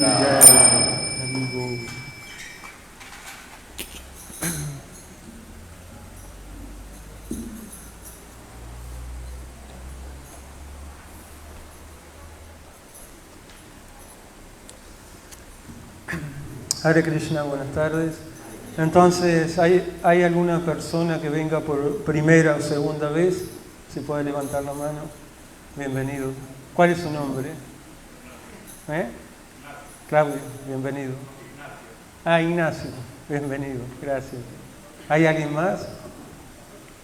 amigo. Hare Krishna, buenas tardes. Entonces, ¿hay alguna persona que venga por primera o segunda vez? Si puede levantar la mano. Bienvenido. ¿Cuál es su nombre? Claudio, bienvenido. Ignacio, bienvenido, gracias. ¿Hay alguien más?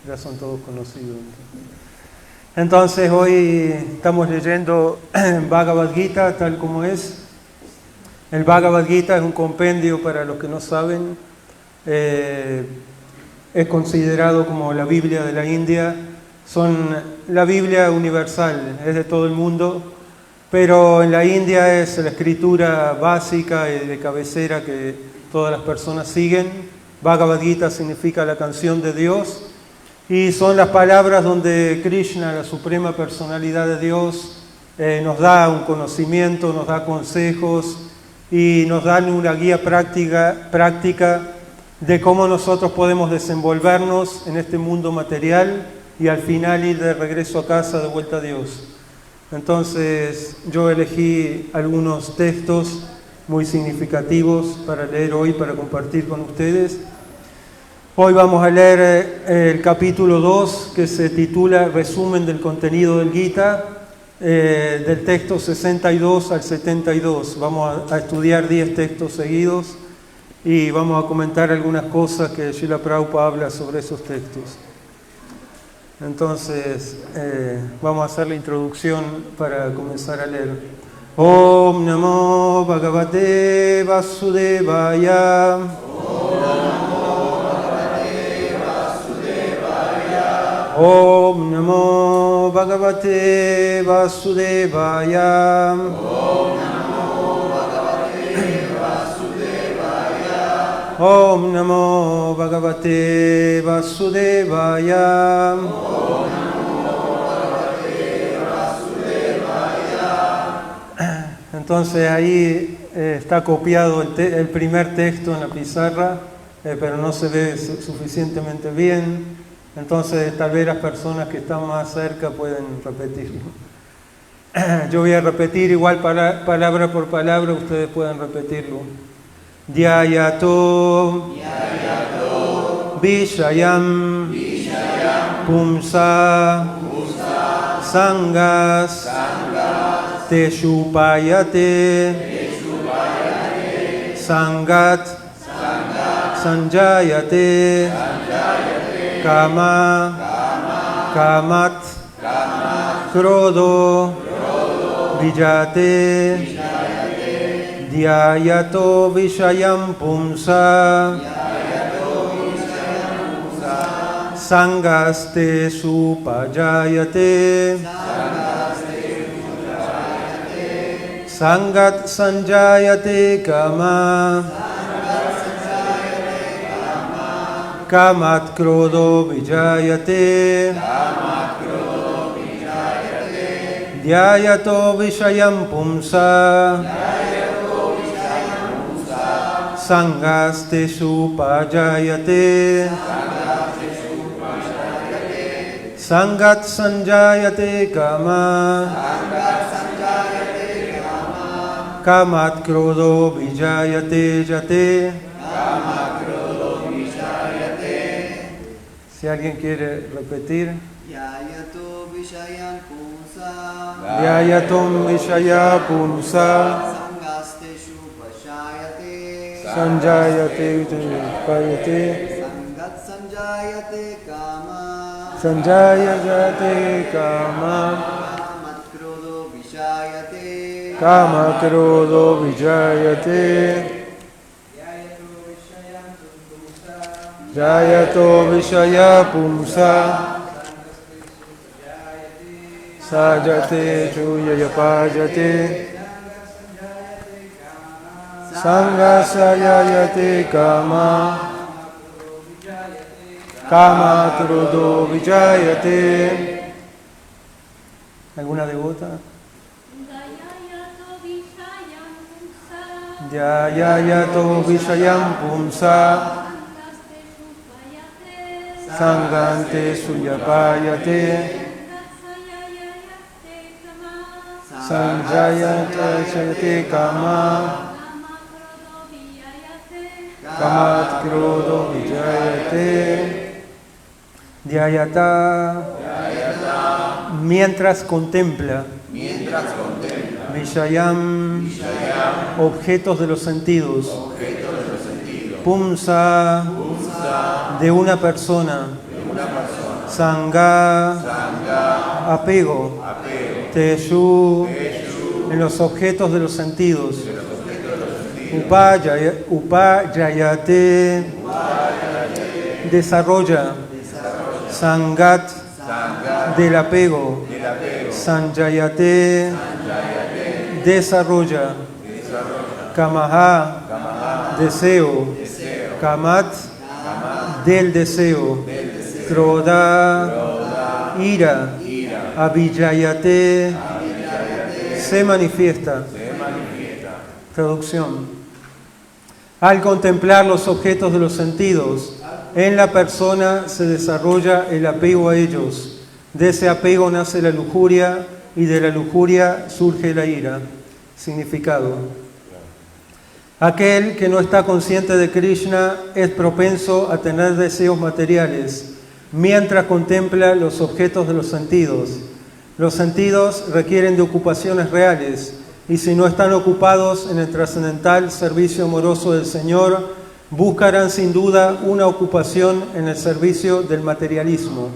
Ya son todos conocidos. Entonces hoy estamos leyendo Bhagavad Gita tal como es. El Bhagavad Gita es un compendio, para los que no saben, es considerado como la Biblia de la India. Son la Biblia universal, es de todo el mundo. Pero en la India es la escritura básica y de cabecera que todas las personas siguen. Bhagavad Gita significa la canción de Dios y son las palabras donde Krishna, la suprema personalidad de Dios, nos da un conocimiento, nos da consejos y nos dan una guía práctica de cómo nosotros podemos desenvolvernos en este mundo material y al final ir de regreso a casa, de vuelta a Dios. Entonces yo elegí algunos textos muy significativos para leer hoy, para compartir con ustedes. Hoy vamos a leer el capítulo 2, que se titula Resumen del contenido del Gita, del texto 62 al 72. Vamos a estudiar 10 textos seguidos y vamos a comentar algunas cosas que Srila Prabhupada habla sobre esos textos. Entonces, vamos a hacer la introducción para comenzar a leer. Om Namo Bhagavate Vasudevaya. Om Namo Bhagavate Vasudevaya. Om Namo Bhagavate Vasudevaya. Entonces ahí está copiado el primer texto en la pizarra, pero no se ve suficientemente bien. Entonces tal vez las personas que están más cerca pueden repetirlo. Yo voy a repetir igual palabra por palabra, ustedes pueden repetirlo. Dhyayato Vishayam Pumsa Sangas Teshupayate Sangat Sanjayate Kama Kamat Krodo Vijate Dhyayato Vishayam Pumsa Sangaste Supajayate Sangat Sanjayate Kama Kamat Krodo Vijayate Dhyayato Vishayam Pumsa Sangaste Supajayate Sangat Sanjayate Kama Kamat Krodo Vijayate Yate. Si alguien quiere repetir. Dhyayato Vishayam Pumsa Dhyayatum Vishaya Pumsa Sangaste Shupashayate Sanjayate Payate Sangat Sanjayate Kama Sanjayate Kama Kamat Krodo Vishayate Kama Krodo Vijayate Dhyayato Vishaya Pumsa Sajate Chuyayapajate Sangasayayate Kama Kama Krodo Vijayate. ¿Alguna devota? Dhyayato Vishayam Dhyayato Vishayam Pumsa Sangante Suyapayate Sanjayate Kama Kamat Krodo Vijayate. Dhyayata, mientras contempla. Vishayam, objetos de los sentidos. Pumsa, de una persona. Sangha, apego. Teshu, en los objetos de los sentidos. Upajayate, desarrolla. Sangat, del apego. Sanjayate, desarrolla. Kamaha, deseo. Kamat, del deseo. Krodha, ira. Abhijayate, se manifiesta. Traducción. Al contemplar los objetos de los sentidos, en la persona se desarrolla el apego a ellos. De ese apego nace la lujuria y de la lujuria surge la ira. Significado. Aquel que no está consciente de Krishna es propenso a tener deseos materiales mientras contempla los objetos de los sentidos. Los sentidos requieren de ocupaciones reales y si no están ocupados en el trascendental servicio amoroso del Señor, buscarán sin duda una ocupación en el servicio del materialismo.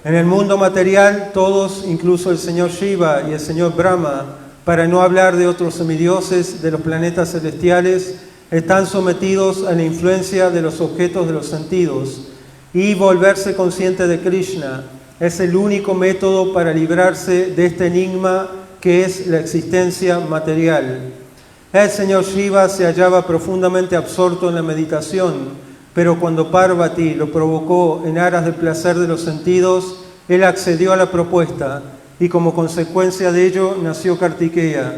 En el mundo material, todos, incluso el señor Shiva y el señor Brahma, para no hablar de otros semidioses de los planetas celestiales, están sometidos a la influencia de los objetos de los sentidos. Y volverse consciente de Krishna es el único método para librarse de este enigma que es la existencia material. El señor Shiva se hallaba profundamente absorto en la meditación, pero cuando Parvati lo provocó en aras del placer de los sentidos, él accedió a la propuesta y como consecuencia de ello nació Kartikeya.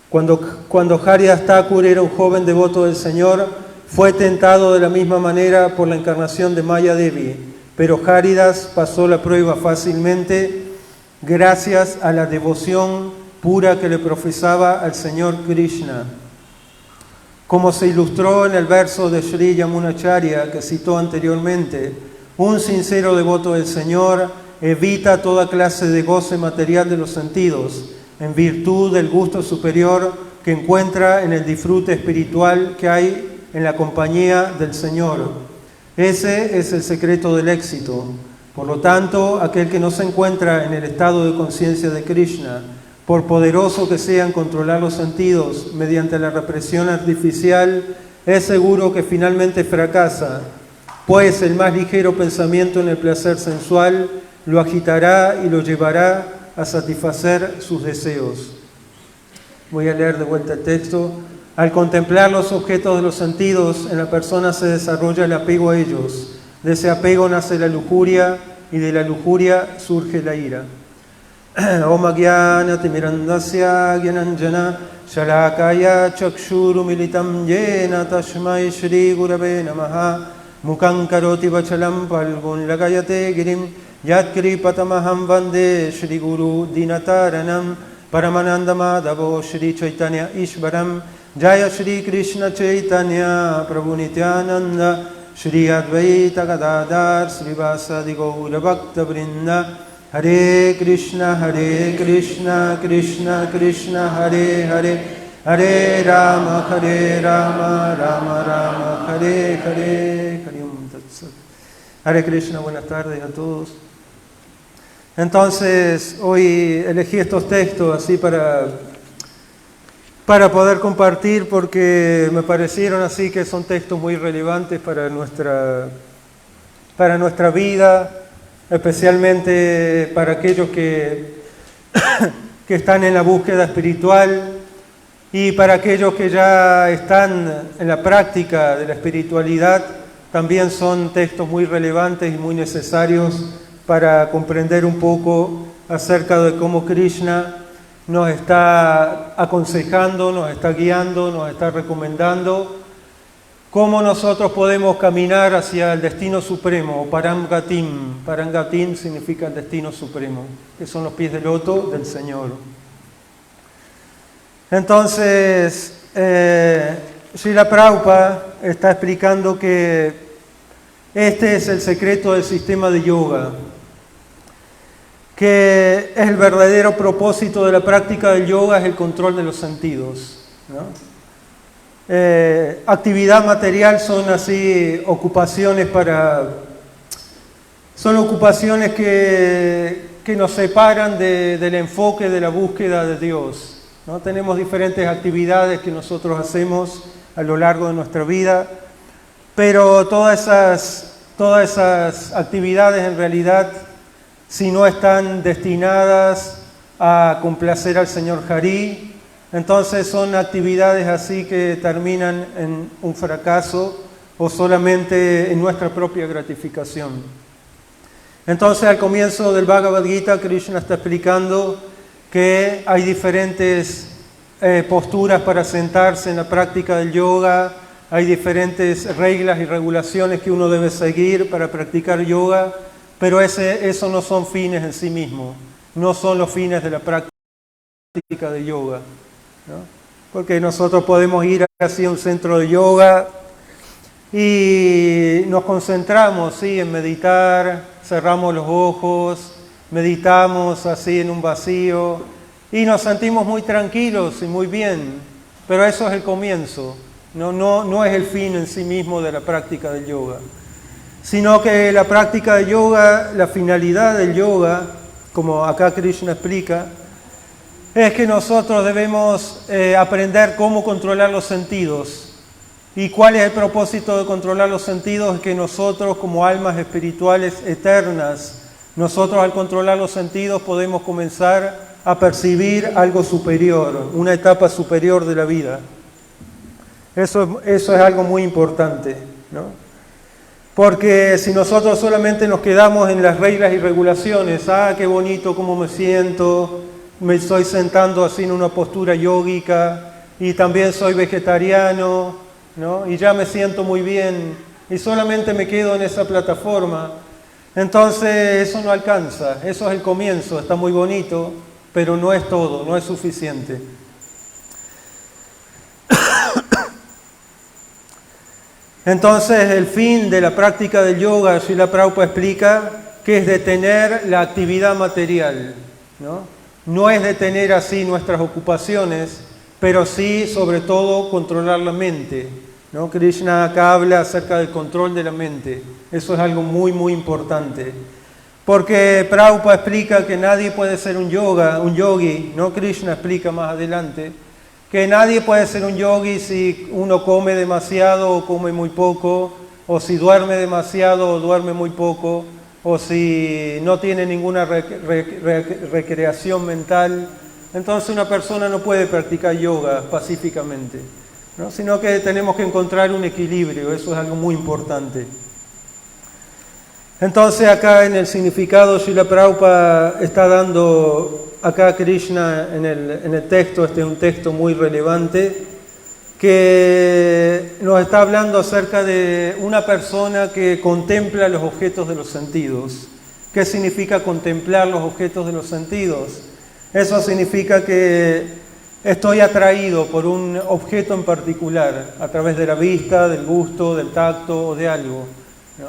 Cuando Haridas Thakur era un joven devoto del Señor, fue tentado de la misma manera por la encarnación de Maya Devi, pero Haridas pasó la prueba fácilmente gracias a la devoción pura que le profesaba al Señor Krishna. Como se ilustró en el verso de Sri Yamunacharya que citó anteriormente, un sincero devoto del Señor evita toda clase de goce material de los sentidos, en virtud del gusto superior que encuentra en el disfrute espiritual que hay en la compañía del Señor. Ese es el secreto del éxito. Por lo tanto, aquel que no se encuentra en el estado de conciencia de Krishna, por poderoso que sea en controlar los sentidos mediante la represión artificial, es seguro que finalmente fracasa, pues el más ligero pensamiento en el placer sensual lo agitará y lo llevará a satisfacer sus deseos. Voy a leer de vuelta el texto. Al contemplar los objetos de los sentidos, en la persona se desarrolla el apego a ellos. De ese apego nace la lujuria y de la lujuria surge la ira. Om Jnana Timirandasya Gyananjana Shalakaya Chakshuru Militam Yena Tashmai Shri Gurave Namaha Mukhaṁ Karoti Vachalam Palgun Lagayate Girim Yat Kripatamaham Vande Shri Guru Dinataranam Paramananda Madhavo Shri Chaitanya Ishvaram Jaya Shri Krishna Chaitanya Prabhu Nityananda Shri Advaita Gadadhar Srivasadi Gaura Bhakta Vrinda Hare Krishna, Krishna Krishna, Hare Hare, Hare Rama, Rama Rama, Hare Hare, Hare Krishna, buenas tardes a todos. Entonces, hoy elegí estos textos así para poder compartir porque me parecieron así que son textos muy relevantes para nuestra vida, especialmente para aquellos que están en la búsqueda espiritual y para aquellos que ya están en la práctica de la espiritualidad, también son textos muy relevantes y muy necesarios para comprender un poco acerca de cómo Krishna nos está aconsejando, nos está guiando, nos está recomendando cómo nosotros podemos caminar hacia el destino supremo, o Paramgatim. Paramgatim significa el destino supremo, que son los pies de loto del Señor. Entonces, Srila Prabhupada está explicando que este es el secreto del sistema de yoga, que es el verdadero propósito de la práctica del yoga, es el control de los sentidos, ¿no? Actividad material son así ocupaciones que nos separan del enfoque de la búsqueda de Dios, ¿no? Tenemos diferentes actividades que nosotros hacemos a lo largo de nuestra vida, pero todas esas actividades en realidad, si no están destinadas a complacer al Señor Hari, entonces son actividades así que terminan en un fracaso o solamente en nuestra propia gratificación. Entonces al comienzo del Bhagavad Gita, Krishna está explicando que hay diferentes posturas para sentarse en la práctica del yoga, hay diferentes reglas y regulaciones que uno debe seguir para practicar yoga, pero eso no son fines en sí mismos, no son los fines de la práctica de yoga, ¿no? Porque nosotros podemos ir hacia un centro de yoga y nos concentramos, ¿sí?, en meditar, cerramos los ojos, meditamos así en un vacío y nos sentimos muy tranquilos y muy bien, pero eso es el comienzo, no es el fin en sí mismo de la práctica del yoga, sino que la práctica de yoga, la finalidad del yoga, como acá Krishna explica, es que nosotros debemos aprender cómo controlar los sentidos. ¿Y cuál es el propósito de controlar los sentidos? Es que nosotros, como almas espirituales eternas, nosotros al controlar los sentidos podemos comenzar a percibir algo superior, una etapa superior de la vida. Eso es algo muy importante, ¿no? Porque si nosotros solamente nos quedamos en las reglas y regulaciones, qué bonito, cómo me siento, me estoy sentando así en una postura yógica y también soy vegetariano, ¿no? Y ya me siento muy bien y solamente me quedo en esa plataforma, entonces eso no alcanza, eso es el comienzo, está muy bonito, pero no es todo, no es suficiente. Entonces el fin de la práctica del yoga, Srila Prabhupada explica que es detener la actividad material, ¿no? No es detener así nuestras ocupaciones, pero sí, sobre todo, controlar la mente, ¿no? Krishna acá habla acerca del control de la mente. Eso es algo muy, muy importante. Porque Prabhupada explica que nadie puede ser un yogi, ¿no? Krishna explica más adelante, que nadie puede ser un yogi si uno come demasiado o come muy poco, o si duerme demasiado o duerme muy poco, o si no tiene ninguna recreación mental. Entonces una persona no puede practicar yoga pacíficamente, ¿no? Sino que tenemos que encontrar un equilibrio, eso es algo muy importante. Entonces acá en el significado Srila Prabhupada está dando, acá Krishna en el texto, este es un texto muy relevante, que nos está hablando acerca de una persona que contempla los objetos de los sentidos. ¿Qué significa contemplar los objetos de los sentidos? Eso significa que estoy atraído por un objeto en particular, a través de la vista, del gusto, del tacto o de algo, ¿no?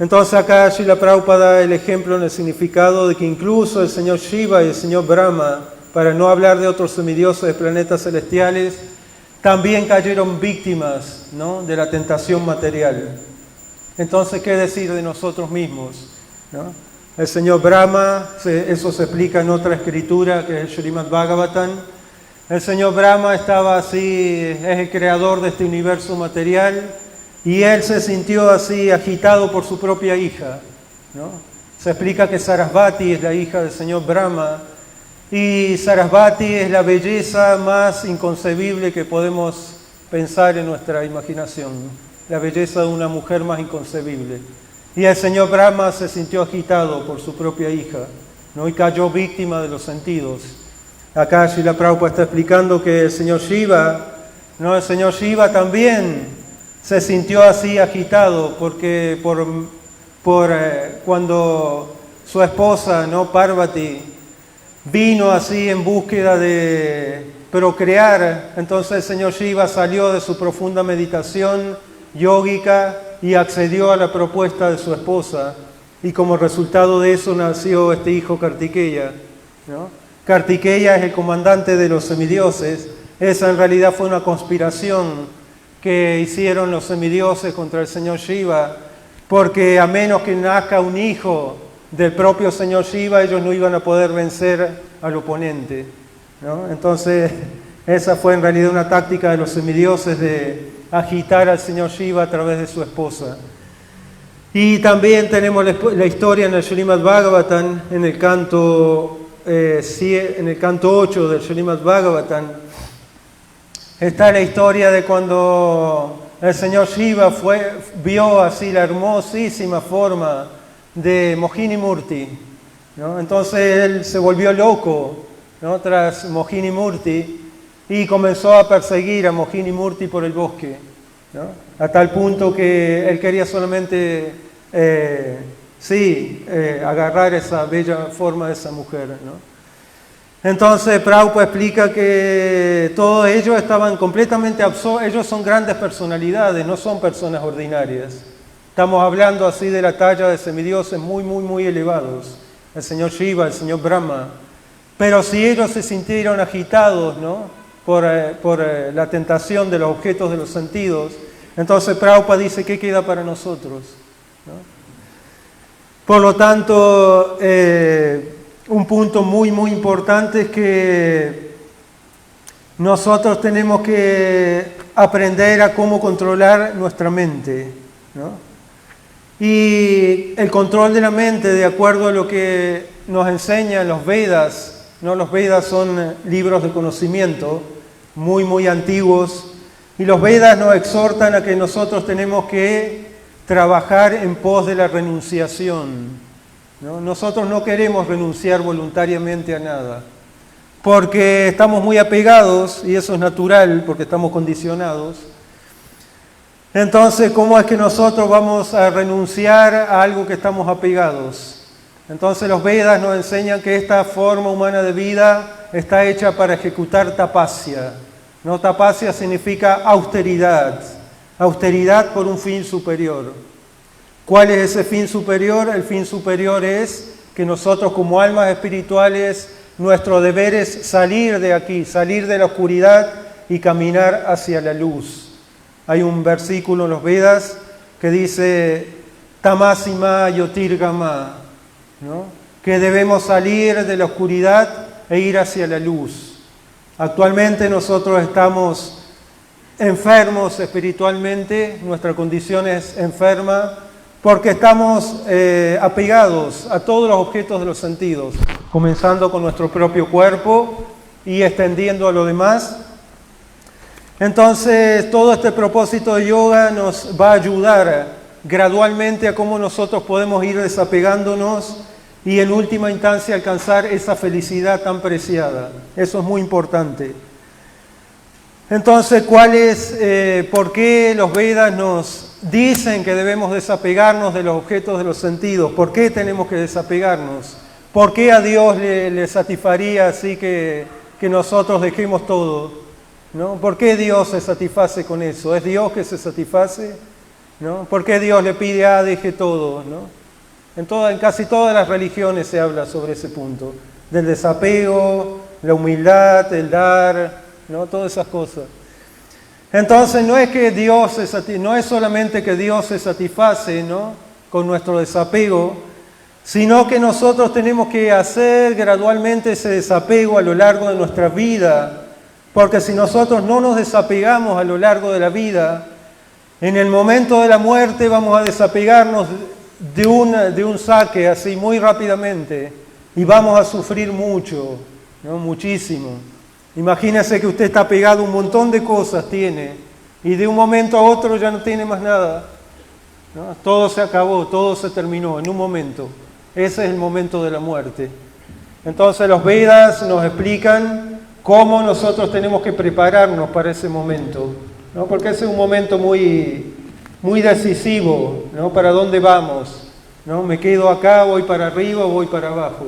Entonces acá Srila Prabhupada da el ejemplo en el significado de que incluso el señor Shiva y el señor Brahma, para no hablar de otros semidioses de planetas celestiales, también cayeron víctimas, ¿no?, de la tentación material. Entonces, ¿qué decir de nosotros mismos, ¿no? El señor Brahma, eso se explica en otra escritura que es el Srimad Bhagavatam. El señor Brahma estaba así, es el creador de este universo material, y él se sintió así agitado por su propia hija, ¿no? Se explica que Sarasvati es la hija del señor Brahma, y Sarasvati es la belleza más inconcebible que podemos pensar en nuestra imaginación, ¿no? La belleza de una mujer más inconcebible. Y el señor Brahma se sintió agitado por su propia hija, ¿no? Y cayó víctima de los sentidos. Acá Srila Prabhupada está explicando que el señor Shiva, ¿no? El señor Shiva también se sintió así agitado porque cuando su esposa, ¿no? Parvati, vino así en búsqueda de procrear, entonces el señor Shiva salió de su profunda meditación yógica y accedió a la propuesta de su esposa, y como resultado de eso nació este hijo Kartikeya, ¿no? Kartikeya es el comandante de los semidioses. Esa en realidad fue una conspiración que hicieron los semidioses contra el señor Shiva, porque a menos que nazca un hijo del propio señor Shiva, ellos no iban a poder vencer al oponente, ¿no? Entonces, esa fue en realidad una táctica de los semidioses de agitar al señor Shiva a través de su esposa. Y también tenemos la historia en el Srimad Bhagavatam, en el canto 8 del Srimad Bhagavatam. Está la historia de cuando el señor Shiva vio así la hermosísima forma de Mohini Murti, ¿no? Entonces él se volvió loco, ¿no? Tras Mohini Murti, y comenzó a perseguir a Mohini Murti por el bosque, ¿no? A tal punto que él quería solamente agarrar esa bella forma de esa mujer, ¿no? Entonces Prabhupada explica que todos ellos estaban completamente absortos. Ellos son grandes personalidades, no son personas ordinarias. Estamos hablando así de la talla de semidioses muy elevados, el señor Shiva, el señor Brahma. Pero si ellos se sintieron agitados, ¿no? por la tentación de los objetos de los sentidos, entonces Prabhupada dice, ¿qué queda para nosotros? ¿No? Por lo tanto, un punto muy importante es que nosotros tenemos que aprender a cómo controlar nuestra mente, ¿no? Y el control de la mente, de acuerdo a lo que nos enseñan los Vedas, ¿no? Los Vedas son libros de conocimiento muy antiguos, y los Vedas nos exhortan a que nosotros tenemos que trabajar en pos de la renunciación, ¿no? Nosotros no queremos renunciar voluntariamente a nada, porque estamos muy apegados, y eso es natural, porque estamos condicionados. Entonces, ¿cómo es que nosotros vamos a renunciar a algo que estamos apegados? Entonces los Vedas nos enseñan que esta forma humana de vida está hecha para ejecutar tapasya, ¿no? Tapasya significa austeridad, austeridad por un fin superior. ¿Cuál es ese fin superior? El fin superior es que nosotros como almas espirituales, nuestro deber es salir de aquí, salir de la oscuridad y caminar hacia la luz. Hay un versículo en los Vedas que dice Tamasima Yotirgama, ¿no? Que debemos salir de la oscuridad e ir hacia la luz. Actualmente nosotros estamos enfermos espiritualmente, nuestra condición es enferma, porque estamos apegados a todos los objetos de los sentidos, comenzando con nuestro propio cuerpo y extendiendo a lo demás. Entonces, todo este propósito de yoga nos va a ayudar gradualmente a cómo nosotros podemos ir desapegándonos y en última instancia alcanzar esa felicidad tan preciada. Eso es muy importante. Entonces, ¿por qué los Vedas nos dicen que debemos desapegarnos de los objetos de los sentidos? ¿Por qué tenemos que desapegarnos? ¿Por qué a Dios le satisfaría así que nosotros dejemos todo, ¿no? ¿Por qué Dios se satisface con eso? ¿Es Dios que se satisface? ¿No? ¿Por qué Dios le pide deje todo, ¿no? En casi todas las religiones se habla sobre ese punto, del desapego, la humildad, el dar, ¿no? Todas esas cosas. Entonces no es solamente que Dios se satisface, ¿no? Con nuestro desapego, sino que nosotros tenemos que hacer gradualmente ese desapego a lo largo de nuestra vida, porque si nosotros no nos desapegamos a lo largo de la vida, en el momento de la muerte vamos a desapegarnos de un saque así muy rápidamente y vamos a sufrir mucho, ¿no? Muchísimo. Imagínese que usted está pegado a un montón de cosas, y de un momento a otro ya no tiene más nada, ¿no? Todo se acabó, todo se terminó en un momento. Ese es el momento de la muerte. Entonces los Vedas nos explican cómo nosotros tenemos que prepararnos para ese momento, ¿no? Porque ese es un momento muy, muy decisivo, ¿no? Para dónde vamos, ¿no? Me quedo acá, voy para arriba o voy para abajo.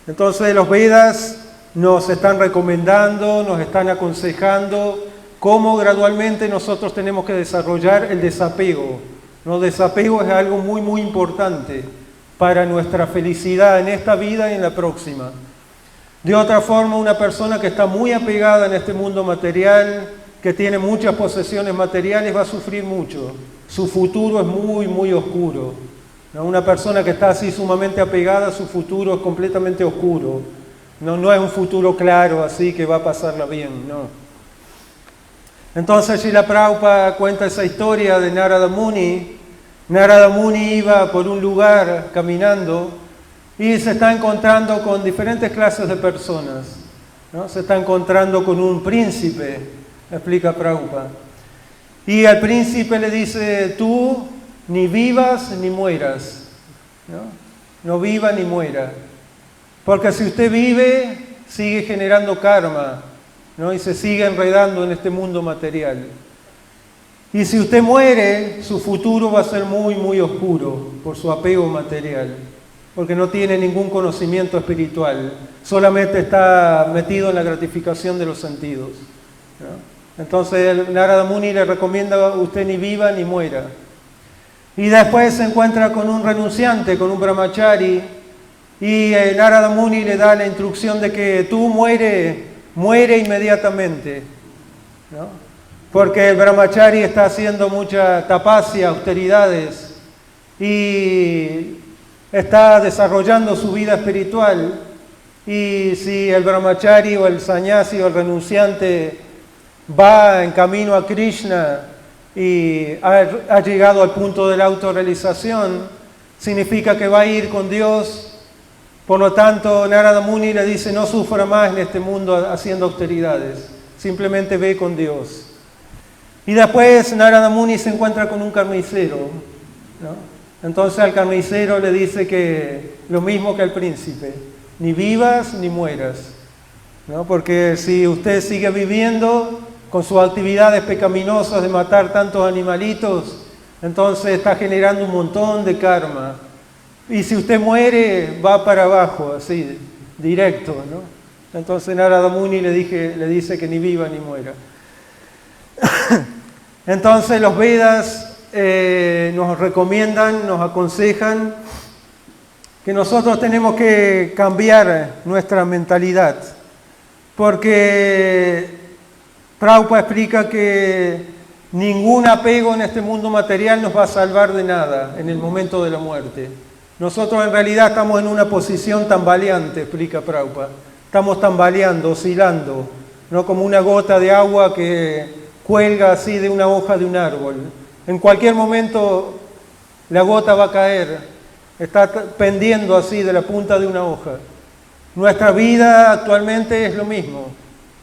Entonces los Vedas nos están recomendando, nos están aconsejando cómo gradualmente nosotros tenemos que desarrollar el desapego. ¿No? Desapego es algo muy, muy importante para nuestra felicidad en esta vida y en la próxima. De otra forma, una persona que está muy apegada en este mundo material, que tiene muchas posesiones materiales, va a sufrir mucho. Su futuro es muy, muy oscuro. ¿No? Una persona que está así sumamente apegada, su futuro es completamente oscuro. No es un futuro claro, así que va a pasarla bien, no. Entonces Srila Prabhupada cuenta esa historia de Narada Muni. Narada Muni iba por un lugar caminando y se está encontrando con diferentes clases de personas, ¿no? Se está encontrando con un príncipe, explica Prabhupada. Y al príncipe le dice, tú ni vivas ni mueras, no viva ni muera. Porque si usted vive, sigue generando karma, ¿no? Y se sigue enredando en este mundo material. Y si usted muere, su futuro va a ser muy, muy oscuro por su apego material, porque no tiene ningún conocimiento espiritual, solamente está metido en la gratificación de los sentidos, ¿no? Entonces Narada Muni le recomienda a usted ni viva ni muera. Y después se encuentra con un renunciante, con un brahmachari, y Narada Muni le da la instrucción de que tú muere inmediatamente, ¿no? Porque el brahmachari está haciendo mucha tapasya, austeridades, y está desarrollando su vida espiritual. Y si el brahmachari o el sannyasi o el renunciante va en camino a Krishna y ha llegado al punto de la autorrealización, significa que va a ir con Dios. Por lo tanto, Narada Muni le dice, no sufra más en este mundo haciendo austeridades, simplemente ve con Dios. Y después Narada Muni se encuentra con un carnicero, ¿no? Entonces al carnicero le dice que lo mismo que al príncipe, ni vivas ni mueras, ¿no? Porque si usted sigue viviendo con sus actividades pecaminosas de matar tantos animalitos, entonces está generando un montón de karma. Y si usted muere, va para abajo, así, directo, ¿no? Entonces Narada Muni le dice que ni viva ni muera. Entonces los Vedas nos recomiendan, nos aconsejan que nosotros tenemos que cambiar nuestra mentalidad, porque Prabhupada explica que ningún apego en este mundo material nos va a salvar de nada en el momento de la muerte. Nosotros en realidad estamos en una posición tambaleante, explica Prabhupada. Estamos tambaleando, oscilando, no como una gota de agua que cuelga así de una hoja de un árbol. En cualquier momento la gota va a caer, está pendiendo así de la punta de una hoja. Nuestra vida actualmente es lo mismo,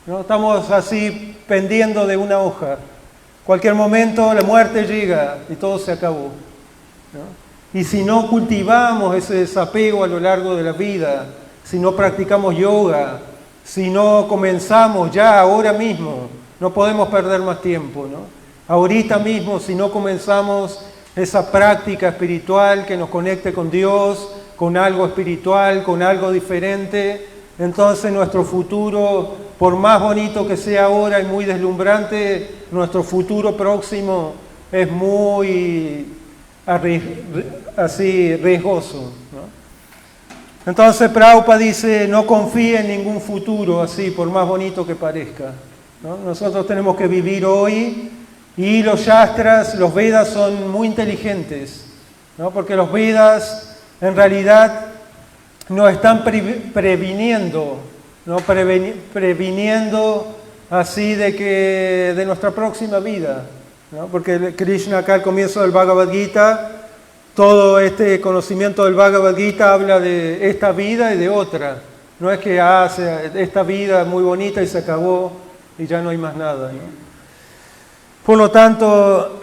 ¿no? Estamos así pendiendo de una hoja. Cualquier momento la muerte llega y todo se acabó, ¿no? Y si no cultivamos ese desapego a lo largo de la vida, si no practicamos yoga, si no comenzamos ya ahora mismo, no podemos perder más tiempo, ¿no? Ahorita mismo, si no comenzamos esa práctica espiritual que nos conecte con Dios, con algo espiritual, con algo diferente, entonces nuestro futuro, por más bonito que sea ahora y muy deslumbrante, nuestro futuro próximo es muy así riesgoso, ¿no? Entonces Prabhupada dice, no confíe en ningún futuro así, por más bonito que parezca, ¿no? Nosotros tenemos que vivir hoy, y los Shastras, los Vedas son muy inteligentes, ¿no? Porque los Vedas en realidad nos están previniendo, ¿no? Previniendo así de nuestra próxima vida, ¿no? Porque Krishna acá al comienzo del Bhagavad Gita, todo este conocimiento del Bhagavad Gita habla de esta vida y de otra. No es que esta vida es muy bonita y se acabó y ya no hay más nada, ¿no? Por lo tanto,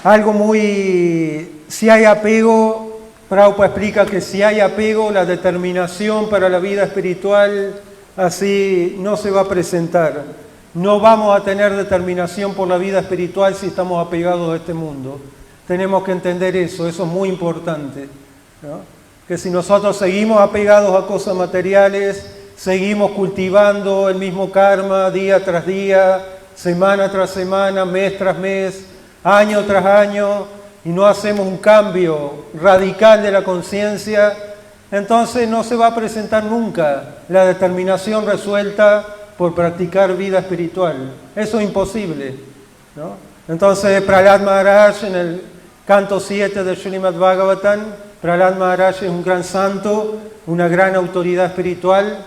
algo muy si hay apego, Prabhupada explica que si hay apego, la determinación para la vida espiritual así no se va a presentar. No vamos a tener determinación por la vida espiritual si estamos apegados a este mundo. Tenemos que entender eso es muy importante, ¿no? Que si nosotros seguimos apegados a cosas materiales, seguimos cultivando el mismo karma día tras día, semana tras semana, mes tras mes, año tras año, y no hacemos un cambio radical de la conciencia, entonces no se va a presentar nunca la determinación resuelta por practicar vida espiritual. Eso es imposible, ¿no? Entonces Prahlad Maharaj en el canto 7 de Srimad Bhagavatam, Prahlad Maharaj es un gran santo, una gran autoridad espiritual.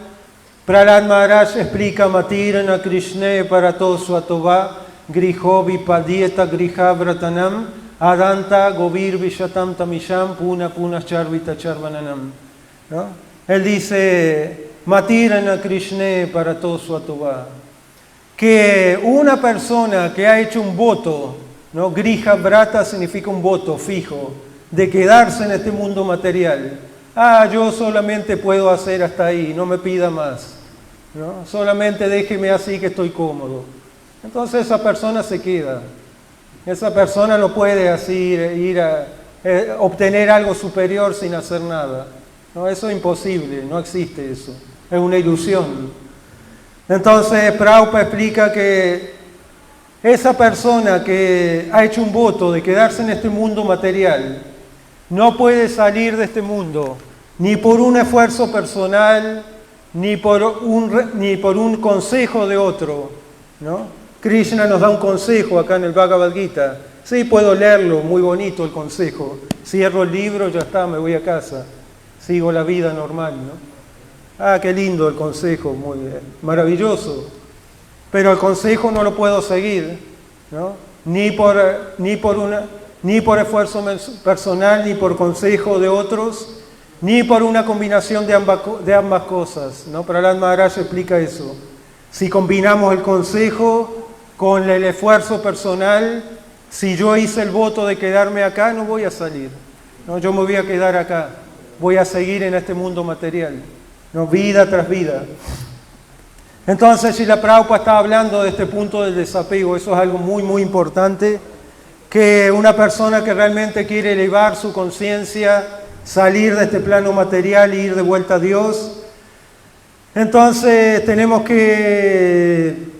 Prahlad Maharaj explica Matirana Krishna para todo su atova, Griho Vipadieta Griha Vratanam, Adanta Govir Vishatam Tamisham, Puna Puna Charvita Charvananam, ¿no? Él dice Matirana Krishna para todo su atova, que una persona que ha hecho un voto, ¿no? Griha Vrata significa un voto fijo, de quedarse en este mundo material. Yo solamente puedo hacer hasta ahí, no me pida más, ¿no? Solamente déjeme así que estoy cómodo. Entonces esa persona se queda. Esa persona no puede así ir a obtener algo superior sin hacer nada, ¿no? Eso es imposible, no existe eso. Es una ilusión. Entonces Prabhupada explica que esa persona que ha hecho un voto de quedarse en este mundo material no puede salir de este mundo ni por un esfuerzo personal, ni por un consejo de otro, ¿no? Krishna nos da un consejo acá en el Bhagavad Gita. Sí, puedo leerlo, muy bonito el consejo. Cierro el libro, ya está, me voy a casa. Sigo la vida normal, ¿no? Qué lindo el consejo, muy maravilloso. Pero el consejo no lo puedo seguir, ¿no? Ni por esfuerzo personal, ni por consejo de otros, ni por una combinación de ambas cosas, ¿no? Prahlad Maharaj explica eso. Si combinamos el consejo con el esfuerzo personal, si yo hice el voto de quedarme acá, no voy a salir, ¿no? Yo me voy a quedar acá, voy a seguir en este mundo material, ¿no? Vida tras vida. Entonces, Srila Prabhupada está hablando de este punto del desapego. Eso es algo muy, muy importante, que una persona que realmente quiere elevar su conciencia, salir de este plano material e ir de vuelta a Dios, entonces tenemos que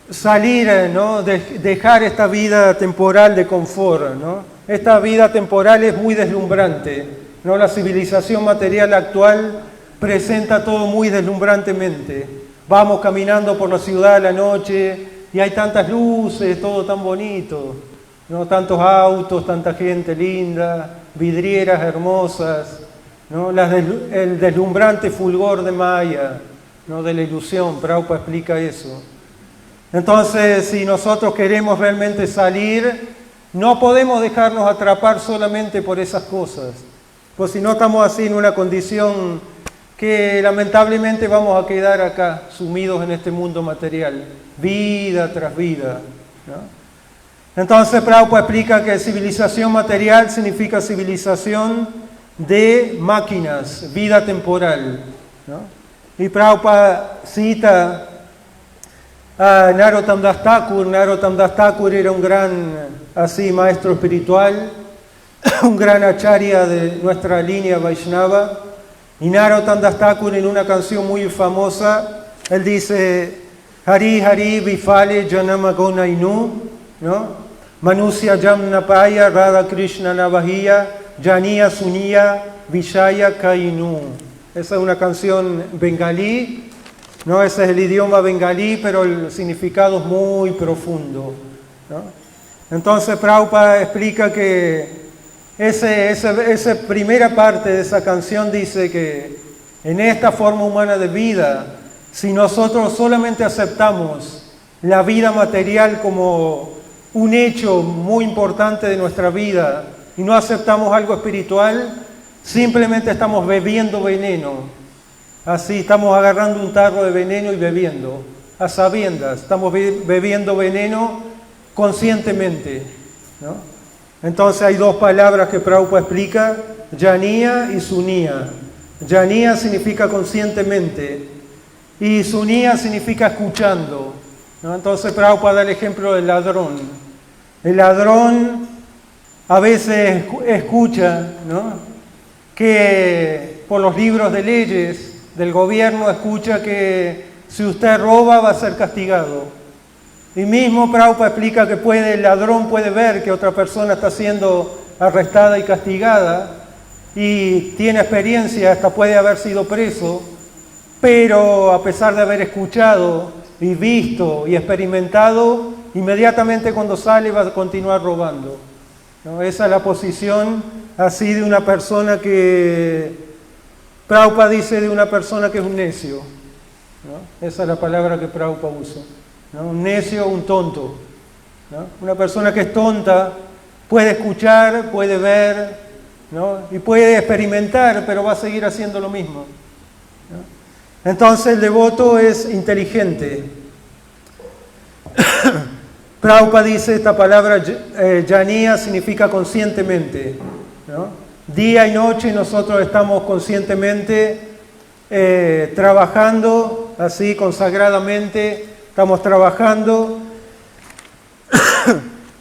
salir, ¿no? Dejar esta vida temporal de confort, ¿no? Esta vida temporal es muy deslumbrante, ¿no? La civilización material actual presenta todo muy deslumbrantemente. Vamos caminando por la ciudad a la noche y hay tantas luces, todo tan bonito, ¿no? Tantos autos, tanta gente linda, vidrieras hermosas, ¿no? El deslumbrante fulgor de Maya, ¿no? De la ilusión. Prabhupada explica eso. Entonces, si nosotros queremos realmente salir, no podemos dejarnos atrapar solamente por esas cosas, pues si no estamos así en una condición que lamentablemente vamos a quedar acá, sumidos en este mundo material, vida tras vida, ¿no? Entonces Prabhupada explica que civilización material significa civilización de máquinas, vida temporal, ¿no? Y Prabhupada cita a Narottam Das Thakur. Narottam Das Thakur era un gran maestro espiritual, un gran acharya de nuestra línea Vaishnava. Y Narottam Das Thakur, en una canción muy famosa, él dice: Hari Hari Vifale Janama Gonainu, ¿no? Manusya Jamnapaya Radha Krishna Navahiya Janiya Suniya Vishaya Kainu. Esa es una canción bengalí, ¿no? Ese es el idioma bengalí, pero el significado es muy profundo, ¿no? Entonces Prabhupada explica que esa primera parte de esa canción dice que en esta forma humana de vida, si nosotros solamente aceptamos la vida material como un hecho muy importante de nuestra vida y no aceptamos algo espiritual, simplemente estamos bebiendo veneno. Así estamos agarrando un tarro de veneno y bebiendo, a sabiendas, estamos bebiendo veneno conscientemente, ¿no? Entonces hay dos palabras que Prabhupada explica, Jnaniya y Suniya. Jnaniya significa conscientemente y Suniya significa escuchando, ¿no? Entonces Prabhupada da el ejemplo del ladrón. El ladrón a veces escucha, ¿no?, que por los libros de leyes del gobierno escucha que si usted roba va a ser castigado. Y mismo Prabhupada explica que el ladrón puede ver que otra persona está siendo arrestada y castigada y tiene experiencia, hasta puede haber sido preso, pero a pesar de haber escuchado y visto y experimentado, inmediatamente cuando sale va a continuar robando, ¿no? Esa es la posición así de una persona que, Prabhupada dice de una persona que es un necio, ¿no? Esa es la palabra que Prabhupada usa, ¿no? Un necio, un tonto, ¿no? Una persona que es tonta puede escuchar, puede ver, ¿no?, y puede experimentar, pero va a seguir haciendo lo mismo, ¿no? Entonces el devoto es inteligente. Prabhupada dice esta palabra Jnaniya significa conscientemente, ¿no? Día y noche nosotros estamos conscientemente trabajando, así consagradamente, estamos trabajando.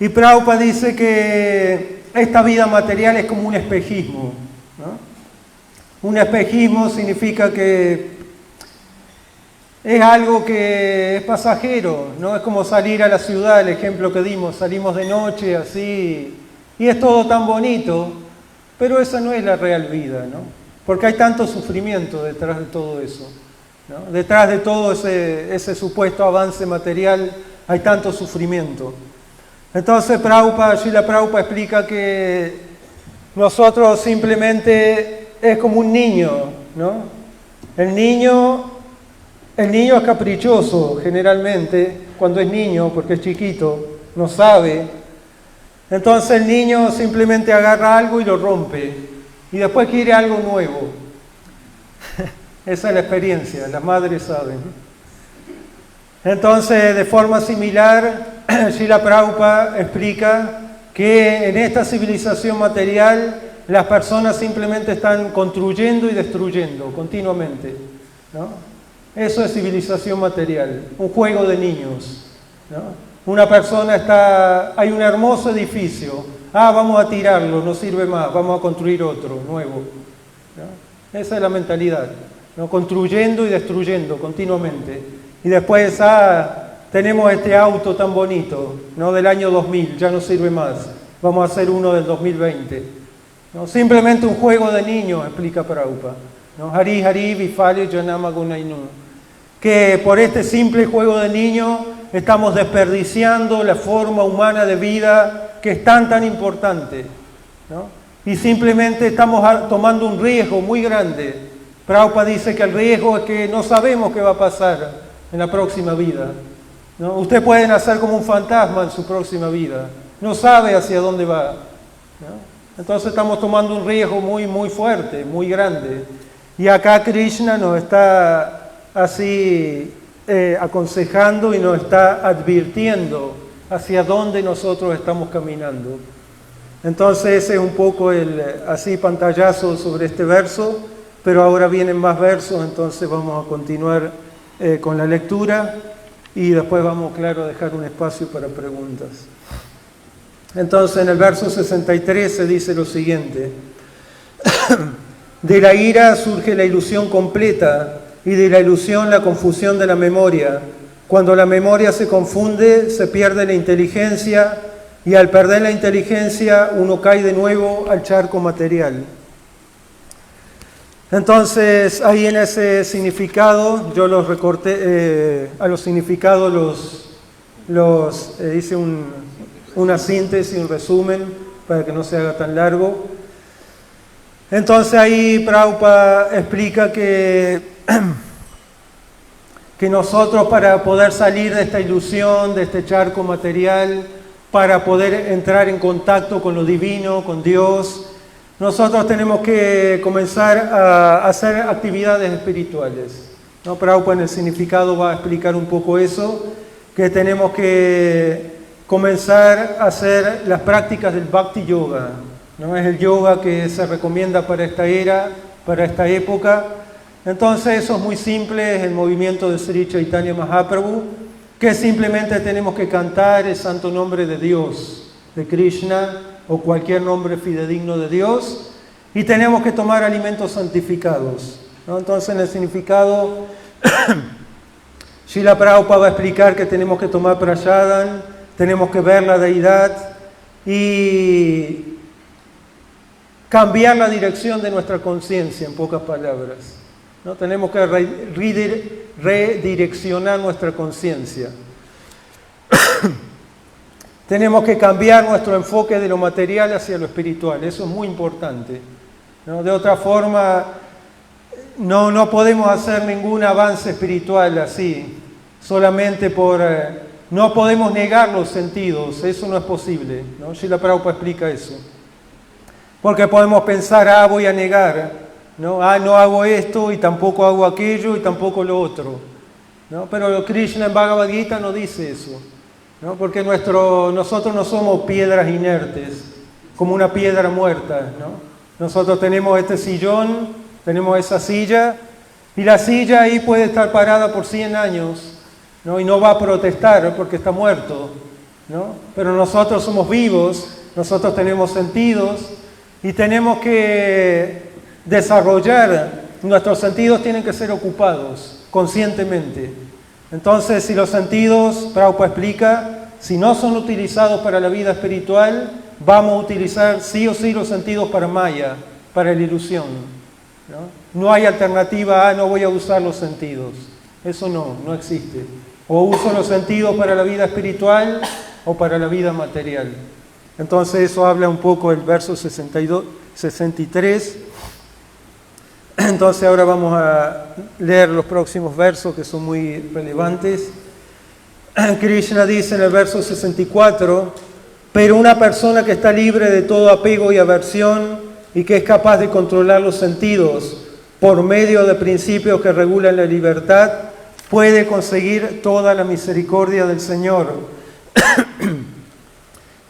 Y Prabhupada dice que esta vida material es como un espejismo, ¿no? Un espejismo significa que es algo que es pasajero, ¿no? Es como salir a la ciudad, el ejemplo que dimos, salimos de noche así, y es todo tan bonito, pero esa no es la real vida, ¿no? Porque hay tanto sufrimiento detrás de todo eso, ¿no? Detrás de todo ese supuesto avance material hay tanto sufrimiento. Entonces Srila Prabhupada explica que nosotros simplemente es como un niño, ¿no? El niño es caprichoso generalmente cuando es niño, porque es chiquito, no sabe. Entonces el niño simplemente agarra algo y lo rompe y después quiere algo nuevo. Esa es la experiencia, las madres saben. Entonces, de forma similar, Srila Prabhupada explica que en esta civilización material las personas simplemente están construyendo y destruyendo continuamente, ¿no? Eso es civilización material, un juego de niños, ¿no? Una persona hay un hermoso edificio, vamos a tirarlo, no sirve más, vamos a construir otro, nuevo, ¿no? Esa es la mentalidad, ¿no? Construyendo y destruyendo continuamente. Y después, tenemos este auto tan bonito, ¿no?, del año 2000, ya no sirve más, vamos a hacer uno del 2020, ¿no? Simplemente un juego de niños, explica Prabhupada, ¿no? Hari Hari Vifale Janama Gunainu. Que por este simple juego de niños estamos desperdiciando la forma humana de vida que es tan importante, ¿no? Y simplemente estamos tomando un riesgo muy grande. Prabhupada dice que el riesgo es que no sabemos qué va a pasar en la próxima vida, ¿no? Usted puede nacer como un fantasma en su próxima vida, no sabe hacia dónde va, ¿no? Entonces estamos tomando un riesgo muy fuerte, muy grande. Y acá Krishna nos está así aconsejando y nos está advirtiendo hacia dónde nosotros estamos caminando. Entonces ese es un poco el así pantallazo sobre este verso, pero ahora vienen más versos, entonces vamos a continuar con la lectura y después vamos, claro, a dejar un espacio para preguntas. Entonces en el verso 63 se dice lo siguiente: de la ira surge la ilusión completa y de la ilusión la confusión de la memoria. Cuando la memoria se confunde, se pierde la inteligencia y al perder la inteligencia uno cae de nuevo al charco material. Entonces, ahí en ese significado, yo los recorté, a los significados hice una síntesis, un resumen, para que no se haga tan largo. Entonces ahí Prabhupada explica que nosotros para poder salir de esta ilusión, de este charco material, para poder entrar en contacto con lo divino, con Dios, nosotros tenemos que comenzar a hacer actividades espirituales, ¿no? Prabhupada en el significado va a explicar un poco eso, que tenemos que comenzar a hacer las prácticas del Bhakti Yoga, ¿no? Es el yoga que se recomienda para esta era, para esta época. Entonces eso es muy simple, es el movimiento de Sri Chaitanya Mahaprabhu, que simplemente tenemos que cantar el santo nombre de Dios, de Krishna o cualquier nombre fidedigno de Dios, y tenemos que tomar alimentos santificados, ¿no? Entonces en el significado, Srila Prabhupada va a explicar que tenemos que tomar prasadam, tenemos que ver la deidad y cambiar la dirección de nuestra conciencia, en pocas palabras, ¿no? Tenemos que redireccionar nuestra conciencia. Tenemos que cambiar nuestro enfoque de lo material hacia lo espiritual, eso es muy importante, ¿no? De otra forma, no podemos hacer ningún avance espiritual así, solamente por... no podemos negar los sentidos, eso no es posible, ¿no? Srila Prabhupada explica eso. Porque podemos pensar, voy a negar, ¿no? No hago esto y tampoco hago aquello y tampoco lo otro, ¿no? Pero Krishna en Bhagavad Gita no dice eso, ¿no? Porque nosotros no somos piedras inertes, como una piedra muerta, ¿no? Nosotros tenemos este sillón, tenemos esa silla, y la silla ahí puede estar parada por 100 años, ¿no? Y no va a protestar porque está muerto, ¿no? Pero nosotros somos vivos, nosotros tenemos sentidos, y tenemos que desarrollar, nuestros sentidos tienen que ser ocupados conscientemente. Entonces, si los sentidos, Prabhupada explica, si no son utilizados para la vida espiritual, vamos a utilizar sí o sí los sentidos para Maya, para la ilusión, ¿no? No hay alternativa, no voy a usar los sentidos. Eso no existe. O uso los sentidos para la vida espiritual o para la vida material. Entonces eso habla un poco del verso 63. Entonces ahora vamos a leer los próximos versos que son muy relevantes. Krishna dice en el verso 64, pero una persona que está libre de todo apego y aversión y que es capaz de controlar los sentidos por medio de principios que regulan la libertad, puede conseguir toda la misericordia del Señor.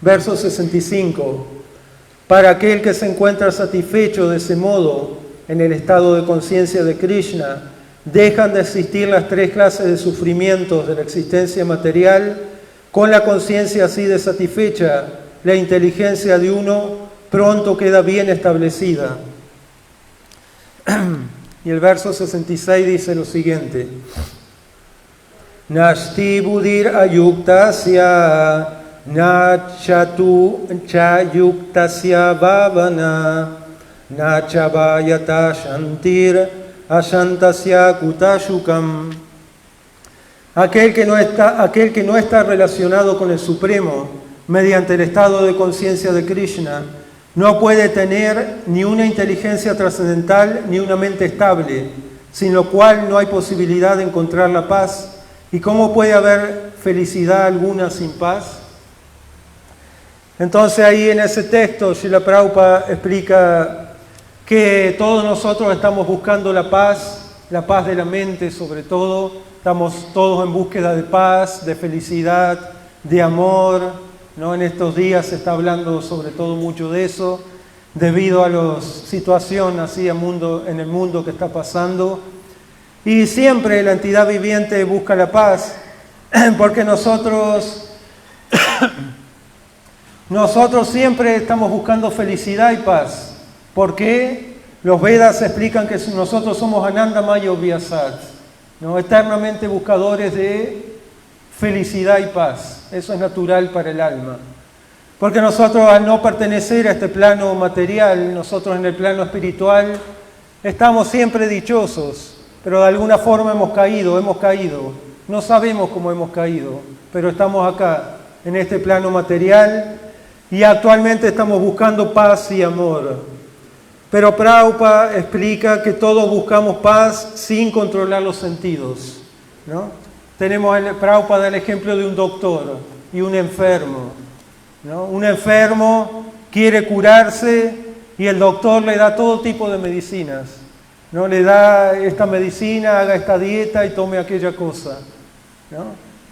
Verso 65. Para aquel que se encuentra satisfecho de ese modo en el estado de conciencia de Krishna, dejan de existir las 3 clases de sufrimientos de la existencia material. Con la conciencia así de satisfecha, la inteligencia de uno pronto queda bien establecida. Y el verso 66 dice lo siguiente: Nashti budir ayuktasya nachatu chayuktasya bhavana nachavayata shantir ashantasya kutashukam. Aquel que no está relacionado con el Supremo mediante el estado de conciencia de Krishna no puede tener ni una inteligencia trascendental ni una mente estable, sin lo cual no hay posibilidad de encontrar la paz. ¿Y cómo puede haber felicidad alguna sin paz? Entonces ahí en ese texto Srila Prabhupada explica que todos nosotros estamos buscando la paz de la mente sobre todo, estamos todos en búsqueda de paz, de felicidad, de amor, ¿no? En estos días se está hablando sobre todo mucho de eso, debido a la situación así en el mundo que está pasando. Y siempre la entidad viviente busca la paz, porque nosotros siempre estamos buscando felicidad y paz. ¿Por qué? Los Vedas explican que nosotros somos Anandamaya Vyasat, ¿no? Eternamente buscadores de felicidad y paz. Eso es natural para el alma. Porque nosotros, al no pertenecer a este plano material, nosotros en el plano espiritual estamos siempre dichosos, pero de alguna forma hemos caído. No sabemos cómo hemos caído, pero estamos acá, en este plano material, y actualmente estamos buscando paz y amor. Pero Prabhupada explica que todos buscamos paz sin controlar los sentidos, ¿no? Prabhupada da el ejemplo de un doctor y un enfermo, ¿no? Un enfermo quiere curarse y el doctor le da todo tipo de medicinas, ¿no? Le da esta medicina, haga esta dieta y tome aquella cosa, ¿no?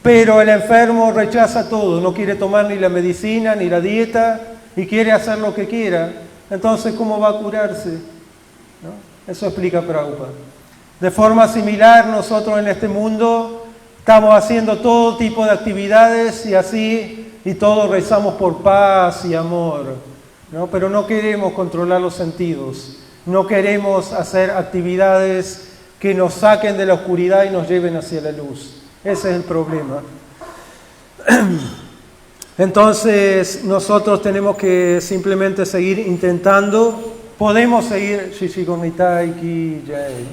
Pero el enfermo rechaza todo, no quiere tomar ni la medicina ni la dieta y quiere hacer lo que quiera. Entonces, ¿cómo va a curarse? ¿No? Eso explica Prabhupada. De forma similar, nosotros en este mundo estamos haciendo todo tipo de actividades y todos rezamos por paz y amor, ¿no? Pero no queremos controlar los sentidos, no queremos hacer actividades que nos saquen de la oscuridad y nos lleven hacia la luz. Ese es el problema. Entonces, nosotros tenemos que simplemente seguir intentando. Podemos seguir Shishigonitai Ki Jai.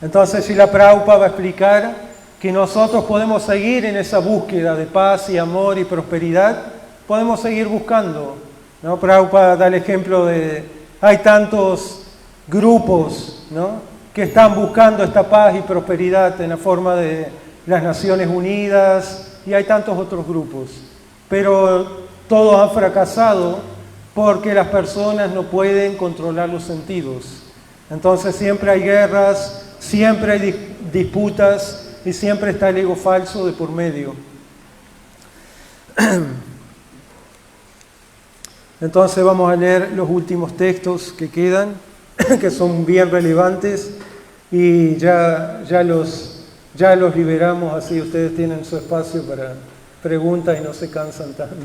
Entonces, Srila Prabhupada va a explicar que nosotros podemos seguir en esa búsqueda de paz y amor y prosperidad. Podemos seguir buscando, ¿no? Prabhupada da el ejemplo de, hay tantos grupos, ¿no?, que están buscando esta paz y prosperidad en la forma de las Naciones Unidas, y hay tantos otros grupos. Pero todos han fracasado porque las personas no pueden controlar los sentidos. Entonces siempre hay guerras, siempre hay disputas y siempre está el ego falso de por medio. Entonces vamos a leer los últimos textos que quedan, que son bien relevantes, y ya los liberamos, así ustedes tienen su espacio para preguntas y no se cansan tanto.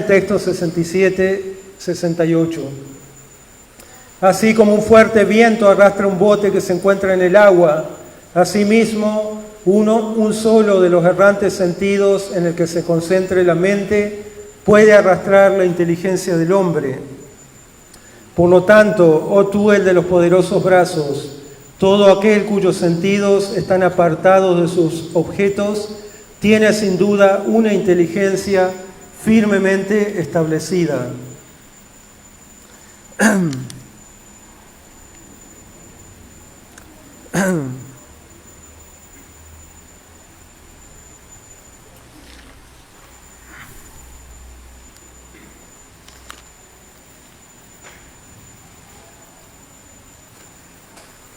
Texto 67, 68. Así como un fuerte viento arrastra un bote que se encuentra en el agua, asimismo un solo de los errantes sentidos en el que se concentre la mente puede arrastrar la inteligencia del hombre. Por lo tanto, oh tú el de los poderosos brazos, todo aquel cuyos sentidos están apartados de sus objetos, tiene sin duda una inteligencia firmemente establecida.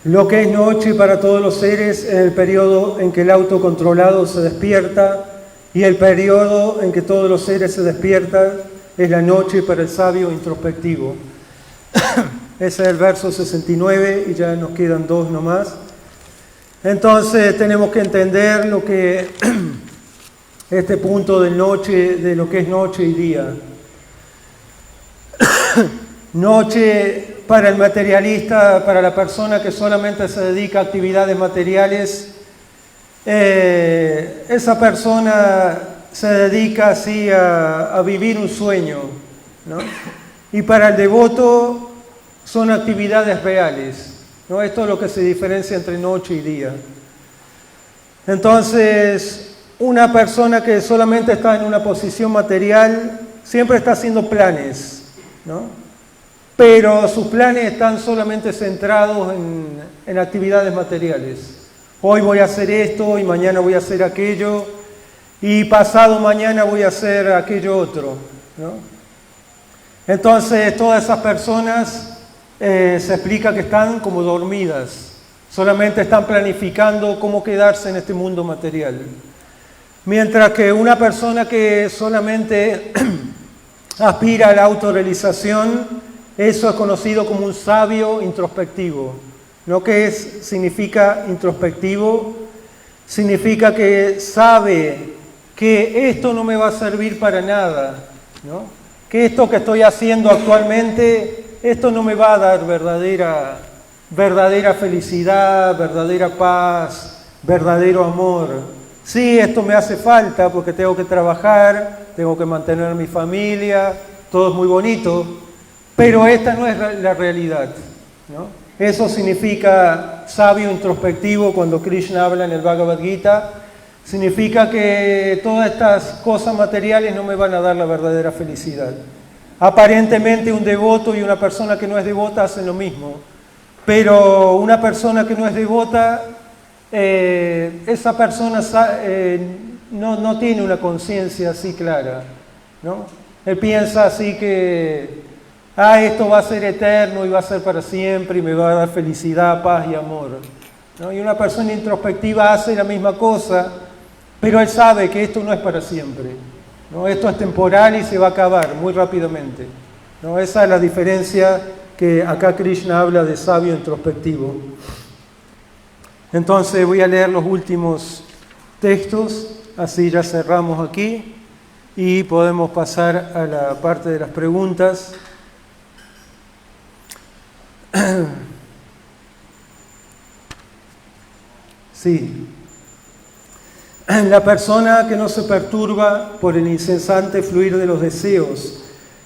Lo que es noche para todos los seres es el periodo en que el autocontrolado se despierta, y el periodo en que todos los seres se despiertan es la noche para el sabio introspectivo. Ese es el verso 69 y ya nos quedan dos nomás. Entonces tenemos que entender lo que este punto de noche, de lo que es noche y día. Noche para el materialista, para la persona que solamente se dedica a actividades materiales, esa persona se dedica así a vivir un sueño, ¿no? Y para el devoto son actividades reales, ¿no? Esto es lo que se diferencia entre noche y día. Entonces, una persona que solamente está en una posición material siempre está haciendo planes, ¿no? Pero sus planes están solamente centrados en actividades materiales. Hoy voy a hacer esto y mañana voy a hacer aquello y pasado mañana voy a hacer aquello otro, ¿no? Entonces todas esas personas se explica que están como dormidas, solamente están planificando cómo quedarse en este mundo material. Mientras que una persona que solamente aspira a la autorrealización, eso es conocido como un sabio introspectivo. ¿No? ¿Qué significa introspectivo? Significa que sabe que esto no me va a servir para nada, ¿no? Que esto que estoy haciendo actualmente, esto no me va a dar verdadera felicidad, verdadera paz, verdadero amor. Sí, esto me hace falta porque tengo que trabajar, tengo que mantener a mi familia, todo es muy bonito, pero esta no es la realidad, ¿no? Eso significa sabio introspectivo. Cuando Krishna habla en el Bhagavad Gita, significa que todas estas cosas materiales no me van a dar la verdadera felicidad. Aparentemente un devoto y una persona que no es devota hacen lo mismo, pero una persona que no es devota, esa persona no tiene una conciencia así clara, ¿no? Él piensa así que esto va a ser eterno y va a ser para siempre y me va a dar felicidad, paz y amor. ¿no? Y una persona introspectiva hace la misma cosa, pero él sabe que esto no es para siempre, ¿no? Esto es temporal y se va a acabar muy rápidamente, ¿no? Esa es la diferencia que acá Krishna habla de sabio introspectivo. Entonces voy a leer los últimos textos, así ya cerramos aquí y podemos pasar a la parte de las preguntas. Sí. La persona que no se perturba por el incesante fluir de los deseos,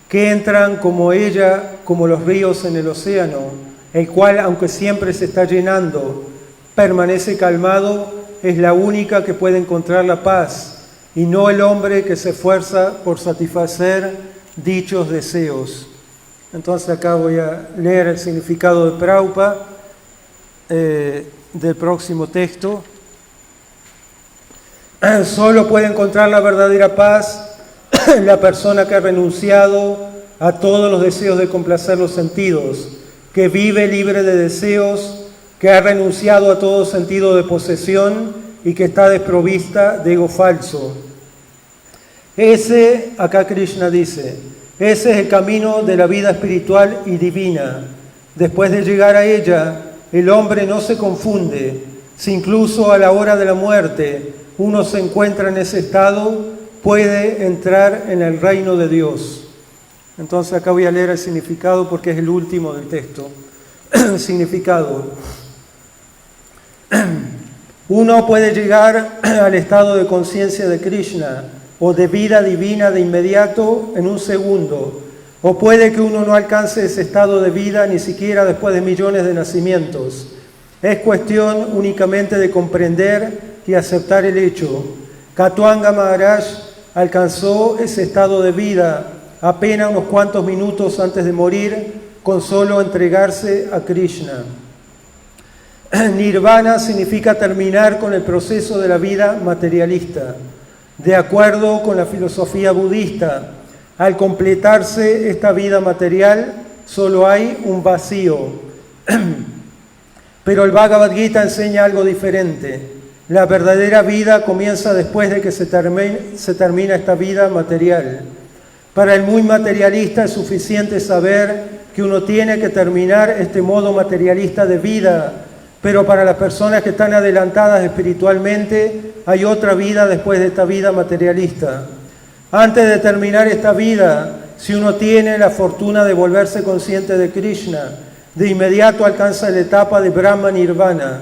que entran como ella, como los ríos en el océano, el cual, aunque siempre se está llenando, permanece calmado, es la única que puede encontrar la paz, y no el hombre que se esfuerza por satisfacer dichos deseos. Entonces acá voy a leer el significado de Prabhupada del próximo texto. Solo puede encontrar la verdadera paz la persona que ha renunciado a todos los deseos de complacer los sentidos, que vive libre de deseos, que ha renunciado a todo sentido de posesión y que está desprovista de ego falso. Ese, acá Krishna dice, ese es el camino de la vida espiritual y divina. Después de llegar a ella, el hombre no se confunde. Si incluso a la hora de la muerte uno se encuentra en ese estado, puede entrar en el reino de Dios. Entonces acá voy a leer el significado porque es el último del texto. Significado. Uno puede llegar al estado de conciencia de Krishna o de vida divina de inmediato en un segundo, o puede que uno no alcance ese estado de vida ni siquiera después de millones de nacimientos. Es cuestión únicamente de comprender y aceptar el hecho. Katuanga Maharaj alcanzó ese estado de vida apenas unos cuantos minutos antes de morir con solo entregarse a Krishna. Nirvana significa terminar con el proceso de la vida materialista. De acuerdo con la filosofía budista, al completarse esta vida material, solo hay un vacío. Pero el Bhagavad Gita enseña algo diferente. La verdadera vida comienza después de que se termina esta vida material. Para el muy materialista es suficiente saber que uno tiene que terminar este modo materialista de vida, pero para las personas que están adelantadas espiritualmente hay otra vida después de esta vida materialista. Antes de terminar esta vida, si uno tiene la fortuna de volverse consciente de Krishna, de inmediato alcanza la etapa de Brahma Nirvana.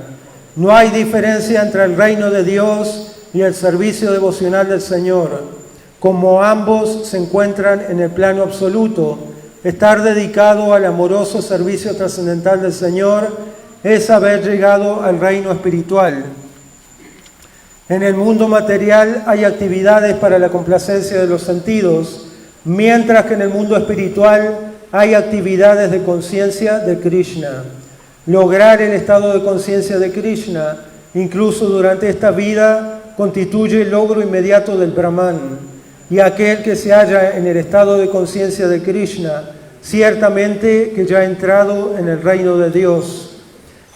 No hay diferencia entre el reino de Dios y el servicio devocional del Señor. Como ambos se encuentran en el plano absoluto, estar dedicado al amoroso servicio trascendental del Señor es haber llegado al reino espiritual. En el mundo material hay actividades para la complacencia de los sentidos, mientras que en el mundo espiritual hay actividades de conciencia de Krishna. Lograr el estado de conciencia de Krishna, incluso durante esta vida, constituye el logro inmediato del Brahman. Y aquel que se halla en el estado de conciencia de Krishna, ciertamente que ya ha entrado en el reino de Dios.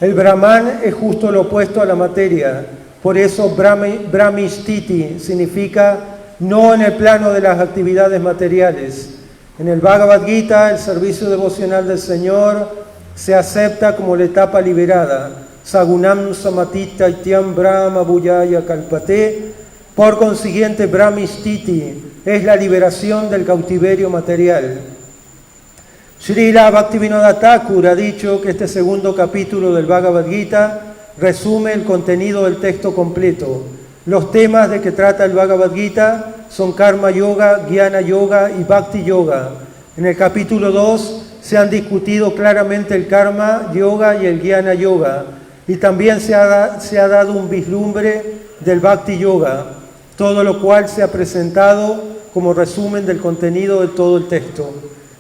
El Brahman es justo lo opuesto a la materia. Por eso Brahmisthiti significa no en el plano de las actividades materiales. En el Bhagavad Gita, el servicio devocional del Señor se acepta como la etapa liberada. Sagunam samatita ityam brahma bhuyaya kalpate. Por consiguiente, Brahmisthiti es la liberación del cautiverio material. Srila Bhaktivinoda Thakur ha dicho que este segundo capítulo del Bhagavad Gita resume el contenido del texto completo. Los temas de que trata el Bhagavad Gita son Karma Yoga, Jnana Yoga y Bhakti Yoga. En el capítulo 2 se han discutido claramente el Karma Yoga y el Jnana Yoga, y también se ha dado un vislumbre del Bhakti Yoga, todo lo cual se ha presentado como resumen del contenido de todo el texto.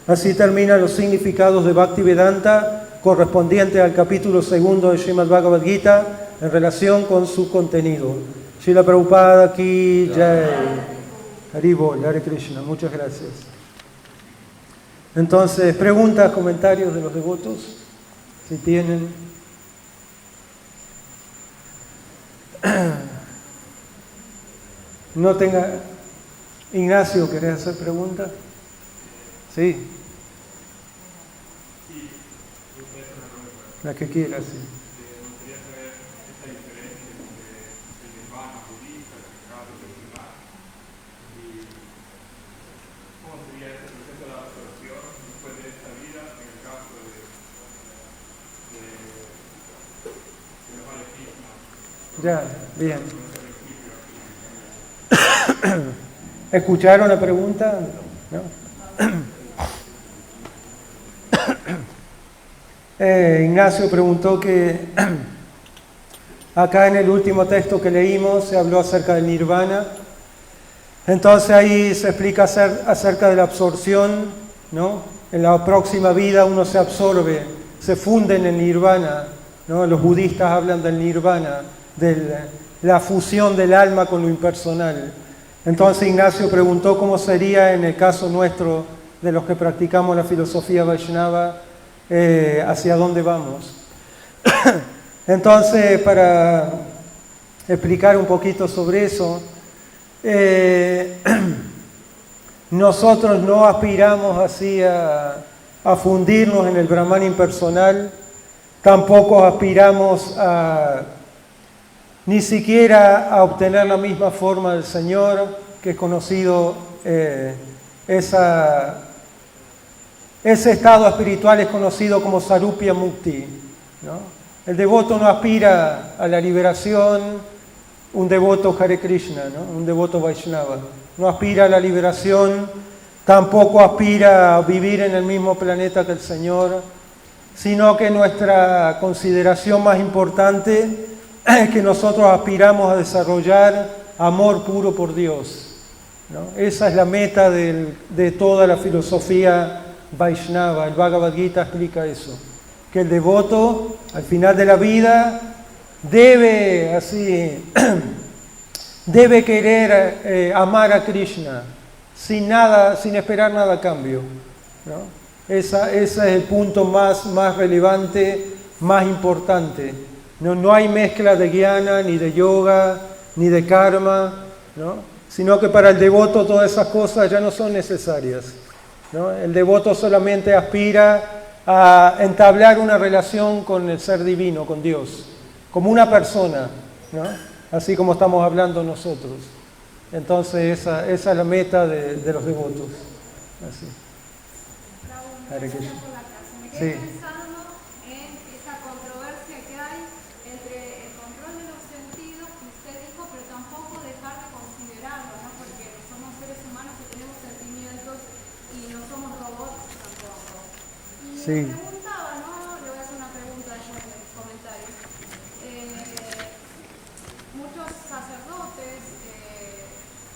Así terminan los significados de Bhaktivedanta correspondiente al capítulo 2 de Srimad Bhagavad Gita en relación con su contenido. Srila Prabhupada ki jai. Hari Bol, Hare Krishna. Muchas gracias. Entonces, preguntas, comentarios de los devotos, si tienen. no tenga... Ignacio, ¿querés hacer preguntas? Sí. La que quieras, sí. Ya, bien. ¿Escucharon la pregunta? ¿No? Ignacio preguntó que acá en el último texto que leímos se habló acerca del nirvana. Entonces ahí se explica acerca de la absorción, ¿no? En la próxima vida uno se absorbe, se funde en el nirvana, ¿no? Los budistas hablan del nirvana, de la fusión del alma con lo impersonal. Entonces Ignacio preguntó cómo sería en el caso nuestro, de los que practicamos la filosofía Vaishnava, hacia dónde vamos. Entonces, para explicar un poquito sobre eso, nosotros no aspiramos así a fundirnos en el Brahman impersonal, tampoco aspiramos ni siquiera a obtener la misma forma del Señor, que es conocido, ese estado espiritual es conocido como Sarupya Mukti, ¿no? El devoto no aspira a la liberación, un devoto Hare Krishna, ¿no? Un devoto Vaishnava, no aspira a la liberación, tampoco aspira a vivir en el mismo planeta que el Señor, sino que nuestra consideración más importante es que nosotros aspiramos a desarrollar amor puro por Dios, ¿no? Esa es la meta de toda la filosofía Vaishnava. El Bhagavad Gita explica eso, que el devoto al final de la vida debe querer amar a Krishna sin esperar nada a cambio, ¿no? Ese es el punto más relevante, más importante. No hay mezcla de jnana, ni de yoga, ni de karma, ¿no? Sino que para el devoto todas esas cosas ya no son necesarias, ¿no? El devoto solamente aspira a entablar una relación con el ser divino, con Dios, como una persona, ¿no? Así como estamos hablando nosotros. Entonces esa es la meta de los devotos. Así. Hare Krishna. Me quedé pensando en esa controversia que hay entre el control de los sentidos, que usted dijo, pero tampoco dejar de considerarlo, ¿no? Porque somos seres humanos que tenemos sentimientos y no somos robots tampoco. Y Sí. me preguntaba, ¿no? Le voy a hacer una pregunta después en los comentarios. Muchos sacerdotes,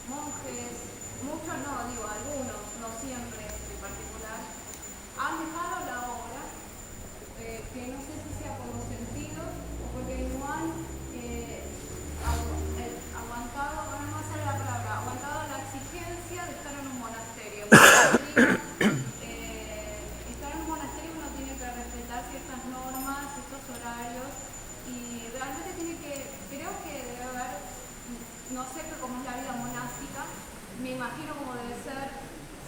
monjes, muchos no, digo algunos, no siempre en particular, han dejado la obra, que no sé si sea por los sentidos o porque no han aguantado, no me sale la palabra, aguantado la exigencia de estar en un monasterio. Estar en un monasterio uno tiene que respetar ciertas normas, ciertos horarios, y realmente creo que debe haber, no sé cómo es la vida monástica, me imagino cómo debe ser.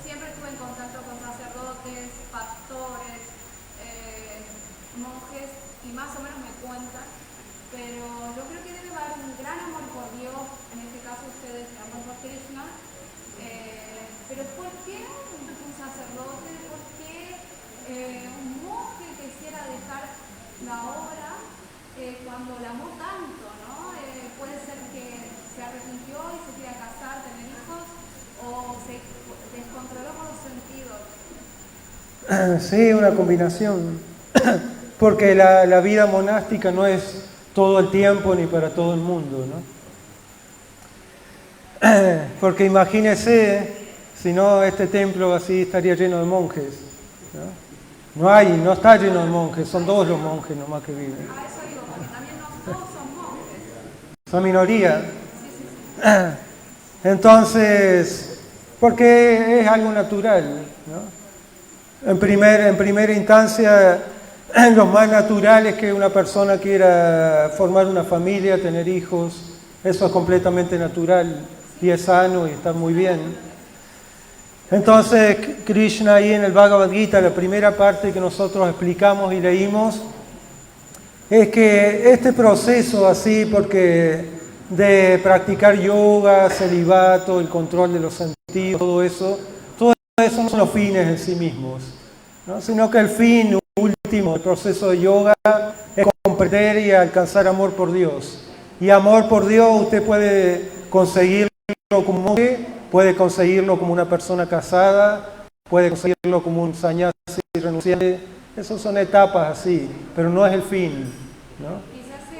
Siempre estuve en contacto con sacerdotes, pastores, monjes, y más o menos me cuentan, pero yo creo que debe haber un gran amor por Dios, en este caso ustedes, amor por Krishna, pero ¿por qué un sacerdote, por qué un monje quisiera dejar la obra cuando la amó tanto, ¿no? Puede ser que se arrepintió y se quiera casar, tener hijos, o se descontroló con los sentidos. Sí, una combinación. Porque la vida monástica no es todo el tiempo ni para todo el mundo, ¿no? Porque imagínese, si no, este templo así estaría lleno de monjes, ¿no? No está lleno de monjes, son dos los monjes nomás que viven. A eso digo, porque también no todos son monjes. Son minoría. Sí. Entonces, porque es algo natural, ¿no? En primera instancia, lo más natural es que una persona quiera formar una familia, tener hijos, Eso es completamente natural y es sano y está muy bien. Entonces, Krishna ahí en el Bhagavad Gita, la primera parte que nosotros explicamos y leímos, es que este proceso así, porque de practicar yoga, celibato, el control de los sentidos, todo eso no son los fines en sí mismos, ¿no? Sino que el fin último del proceso de yoga es comprender y alcanzar amor por Dios. Y amor por Dios usted puede conseguirlo como un monje, puede conseguirlo como una persona casada, puede conseguirlo como un sannyasi renunciante. Esas son etapas así, pero no es el fin, ¿no?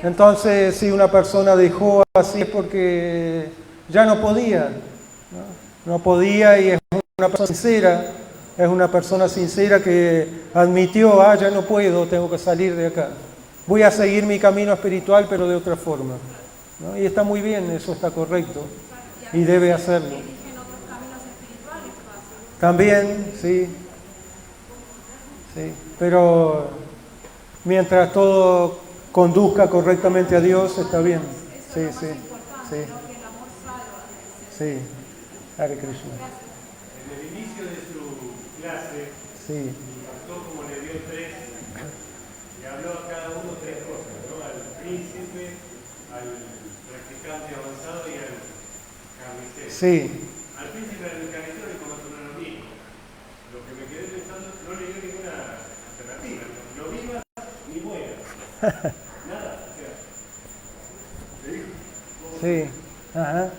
Entonces, si una persona dejó así es porque ya no podía, ¿no? No podía y es una persona sincera que admitió, ya no puedo, tengo que salir de acá. Voy a seguir mi camino espiritual, pero de otra forma, ¿no? Y está muy bien, eso está correcto y debe hacerlo. También, sí, pero mientras todo conduzca correctamente a Dios, está bien. Sí. Hare Krishna. En el inicio de su clase, el pastor como le dio le habló a cada uno tres cosas, ¿no? Al príncipe, al practicante avanzado y al carnicero. Sí. Al príncipe del carnicero le conoce una novia. Lo que me quedé pensando, no le dio ninguna alternativa. No vivas ni mueras. Nada, o sea. Le dijo. Sí. Ajá.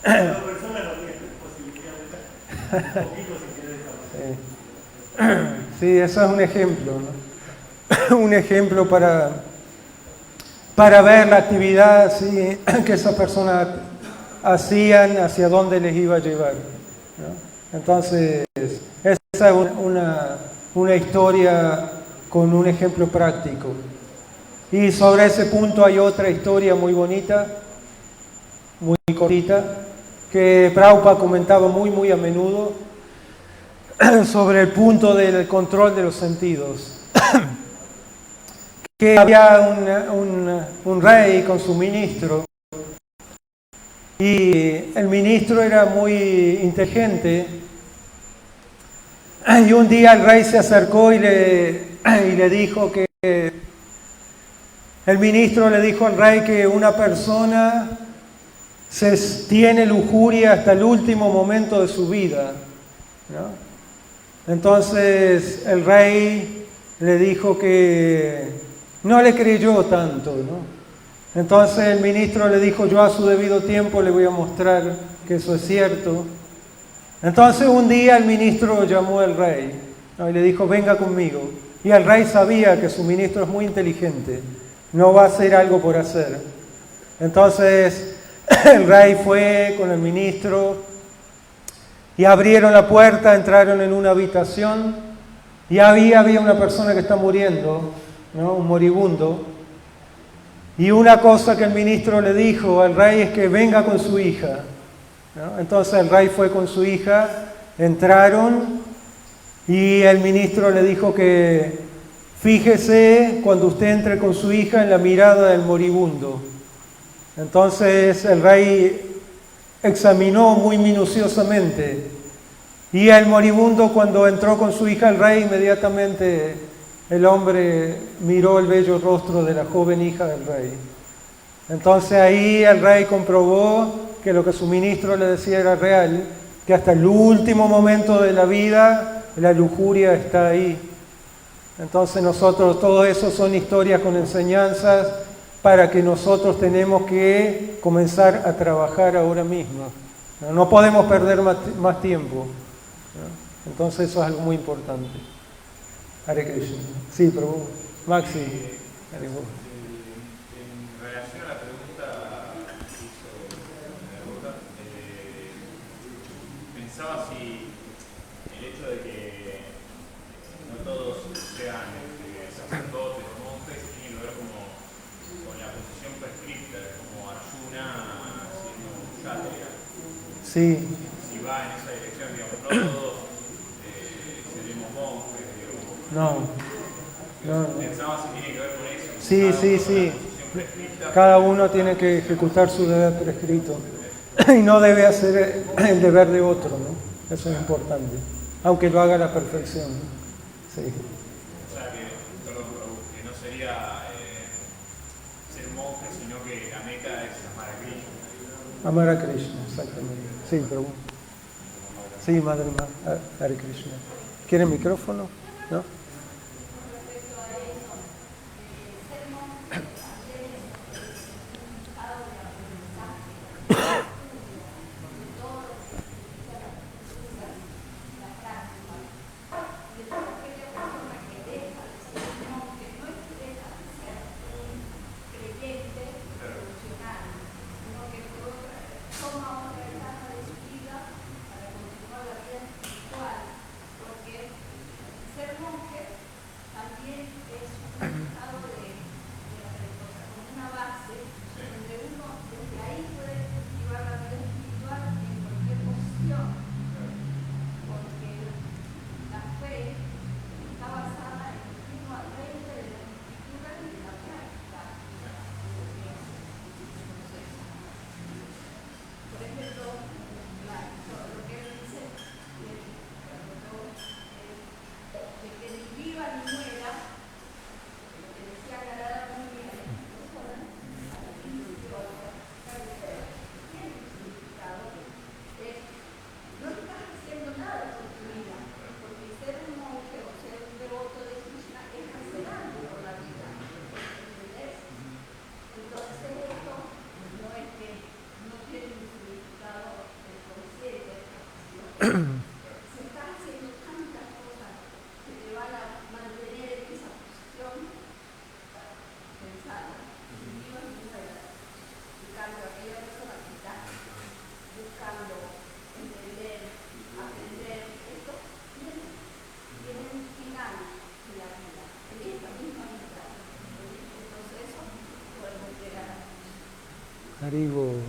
Dos personas no tienen posibilidad de estar. Un poquito sin querer estar. Sí, eso es un ejemplo, ¿no? Un ejemplo para ver la actividad, ¿sí?, que esas personas hacían, hacia dónde les iba a llevar, ¿no? Entonces, esa es una historia con un ejemplo práctico. Y sobre ese punto hay otra historia muy bonita, muy cortita, que Prabhupada comentaba muy a menudo, sobre el punto del control de los sentidos. Que había un rey con su ministro, y el ministro era muy inteligente, y un día el rey se acercó y le dijo que, el ministro le dijo al rey que una persona tiene lujuria hasta el último momento de su vida, ¿no? Entonces el rey le dijo que no le creyó tanto, ¿no? Entonces el ministro le dijo, yo a su debido tiempo le voy a mostrar que eso es cierto. Entonces un día el ministro llamó al rey, ¿no?, y le dijo, venga conmigo. Y el rey sabía que su ministro es muy inteligente, no va a hacer algo por hacer. Entonces el rey fue con el ministro y abrieron la puerta, entraron en una habitación y había una persona que está muriendo, ¿no?, un moribundo. Y una cosa que el ministro le dijo al rey es que venga con su hija, ¿no? Entonces el rey fue con su hija, entraron y el ministro le dijo que fíjese cuando usted entre con su hija en la mirada del moribundo. Entonces el rey examinó muy minuciosamente y el moribundo, cuando entró con su hija el rey, inmediatamente el hombre miró el bello rostro de la joven hija del rey. Entonces ahí el rey comprobó que lo que su ministro le decía era real, que hasta el último momento de la vida la lujuria está ahí. Entonces nosotros, todo eso son historias con enseñanzas para que nosotros tenemos que comenzar a trabajar ahora mismo. No podemos perder más tiempo, ¿no? Entonces eso es algo muy importante. Hare Krishna. Sí, pero Maxi. Hare Krishna. En relación a la pregunta que hizo Nerota, pensaba si el hecho de que no todos sean sacerdotes o monjes tiene que ver como con la posición prescripta, como Arjuna siendo un kshatriya. Sí. Si va en esa dirección, digamos, no todos seremos monjes, digamos. No. Pensaba si tiene que ver con eso. Sí. Con la posición prescripta. Cada uno tiene que ejecutar su deber prescrito y no debe hacer el deber de otro, ¿no? Eso es importante, aunque lo haga a la perfección, ¿no? Sí. O sea que, perdón, que no sería ser monje, sino que la meta es amar a Krishna. Amar a Krishna, exactamente. Sí, pregunta. Sí, Madre Hare Krishna. ¿Quiere micrófono? ¿No? Haribo,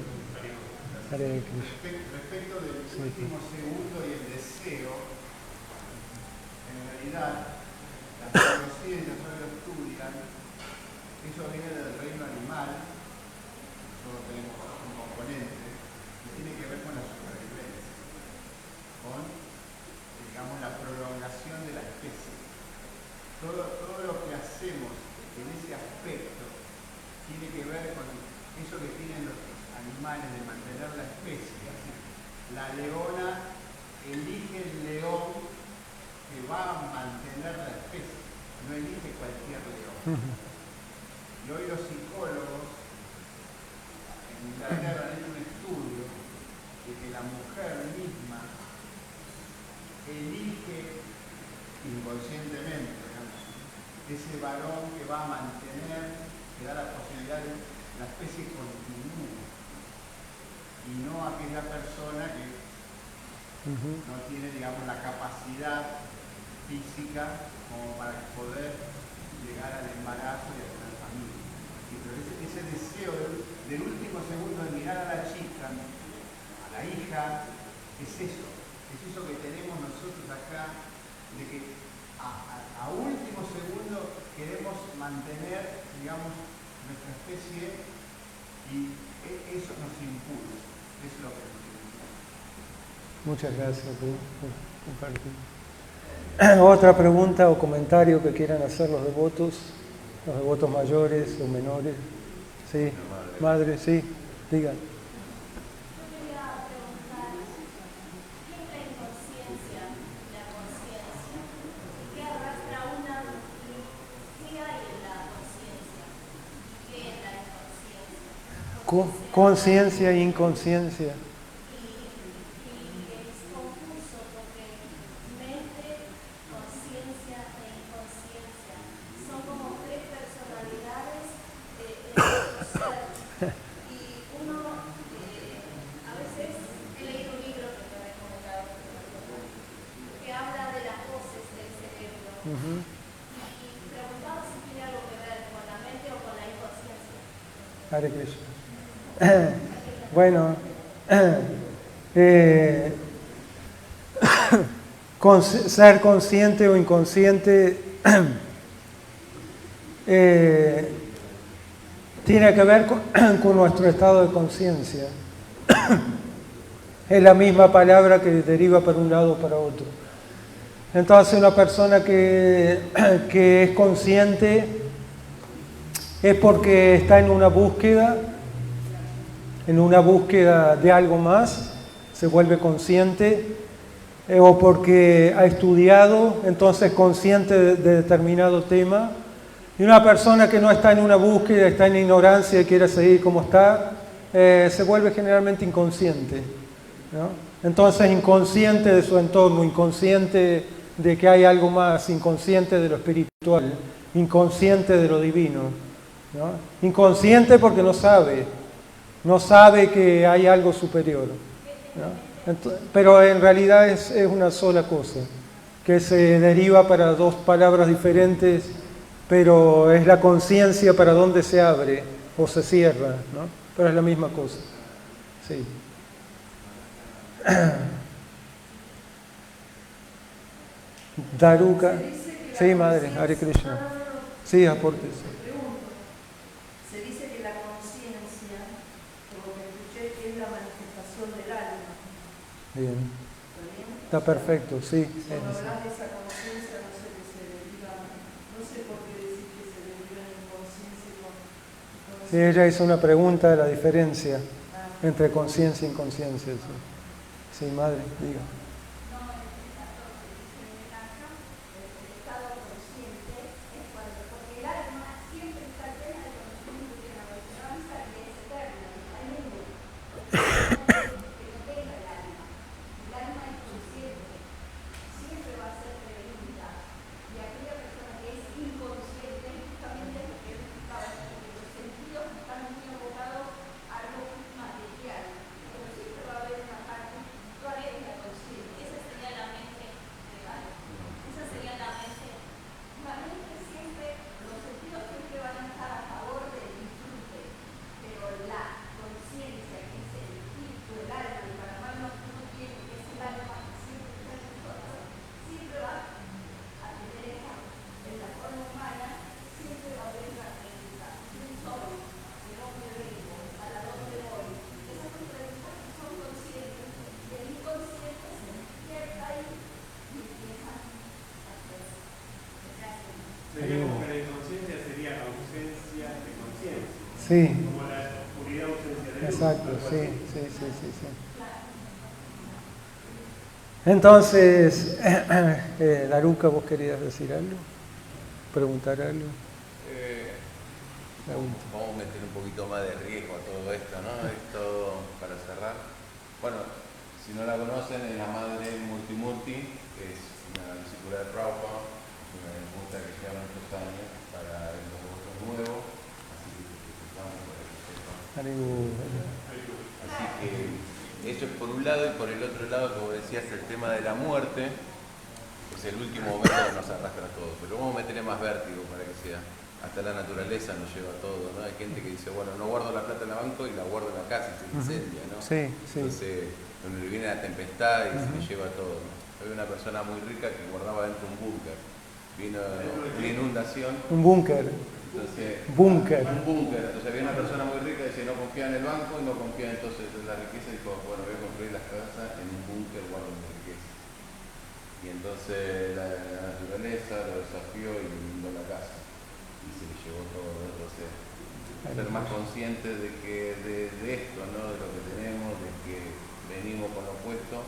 Hare Krishna. Respecto del último segundo y el deseo, en realidad, la filosofía y los lo estudian, eso viene del reino animal, nosotros tenemos un componente que tiene que ver con la supervivencia, con, digamos, la prolongación de la especie. Todo lo que hacemos en ese aspecto tiene que ver con eso que tienen los animales de mantener la especie. La leona elige el león que va a mantener la especie, no elige cualquier león. Y hoy los psicólogos en Inglaterra han hecho un estudio de que la mujer misma elige inconscientemente, digamos, ese varón que va a mantener, que da la posibilidad de la especie continúe, y no aquella persona que no tiene, digamos, la capacidad física como para poder llegar al embarazo y a tener familia. Sí, pero ese deseo del último segundo de mirar a la chica, a la hija, es eso que tenemos nosotros acá, de que a último segundo queremos mantener, digamos, nuestra especie, y eso nos impulsa, es lo que nos impulsa. Muchas gracias por compartir. Otra pregunta o comentario que quieran hacer los devotos mayores o menores. Sí, madre, sí, diga. Conciencia e inconsciencia. Es confuso porque mente, conciencia e inconsciencia son como tres personalidades de nuestro ser. Y uno, a veces he leído un libro que te he recomendado, que habla de las voces del cerebro. Y preguntaba si tiene algo que ver con la mente o con la inconsciencia. Hare Krishna. Bueno, ser consciente o inconsciente tiene que ver con nuestro estado de conciencia. Es la misma palabra que deriva para un lado o para otro. Entonces una persona que es consciente es porque está en una búsqueda de algo más, se vuelve consciente, o porque ha estudiado, entonces consciente de determinado tema. Y una persona que no está en una búsqueda, está en ignorancia y quiere seguir como está, se vuelve generalmente inconsciente, ¿no? Entonces inconsciente de su entorno, inconsciente de que hay algo más, inconsciente de lo espiritual, inconsciente de lo divino, ¿no? Inconsciente porque no sabe que hay algo superior, ¿no? Pero en realidad es una sola cosa, que se deriva para dos palabras diferentes, pero es la conciencia para dónde se abre o se cierra, ¿no? Pero es la misma cosa. Sí. Daruka. Sí, madre, Hare Krishna. Sí, aportes. Se dice que la conciencia, por lo que escuché, es la manifestación del alma. Bien. Está perfecto, sí. Cuando hablas de esa conciencia, no sé qué se deriva, no sé por qué decir que se deriva en inconsciencia y con... Sí, ella hizo una pregunta de la diferencia entre conciencia e inconsciencia. Sí, sí, madre, diga. Sí. Como la oscuridad ausencia de luz. Exacto, sí. Entonces, Daruka, ¿vos querías decir algo? ¿Preguntar algo? Vamos a meter un poquito más de riesgo a todo esto, ¿no? Esto, para cerrar. Bueno, si no la conocen, es la madre Murti, que es una discípula de Prabhupada, una discípula que lleva muchos años para los devotos nuevos, así que estamos por el Así que eso es por un lado, y por el otro lado, como decías, el tema de la muerte, es el último momento que nos arrastra a todos. Pero vamos a meterle más vértigo para que sea. Hasta la naturaleza nos lleva a todo, ¿no? Hay gente que dice, bueno, no guardo la plata en el banco y la guardo en la casa y se incendia, ¿no? Sí. Entonces, donde viene la tempestad y se le lleva todo, ¿no? Había una persona muy rica que guardaba dentro un búnker. Vino una inundación. Un búnker. Entonces, Búnker. Un búnker. Entonces había una persona muy rica que decía, no confía en el banco y no confía entonces en la riqueza y dijo, bueno, voy a construir las casas en un búnker, guardo mi riqueza. Y entonces la naturaleza lo desafió y le inundó la casa. Y se le llevó todo. Entonces, ser más conscientes de que de esto, ¿no? De lo que tenemos, de que venimos con lo opuesto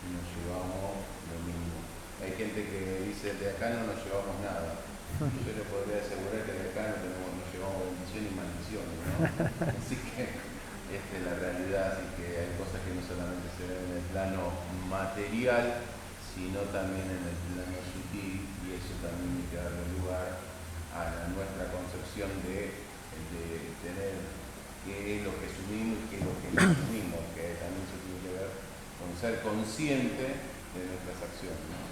y nos llevamos lo mismo. Hay gente que dice, de acá no nos llevamos nada. Yo les podría asegurar que de acá nos llevamos bendición y maldición, ¿no? Así que esta es la realidad, así que hay cosas que no solamente se ven en el plano material, sino también en el plano sutil, y eso también hay que darle lugar a nuestra concepción de tener qué es lo que asumimos y qué es lo que no asumimos, que también se tiene que ver con ser consciente de nuestras acciones, ¿no?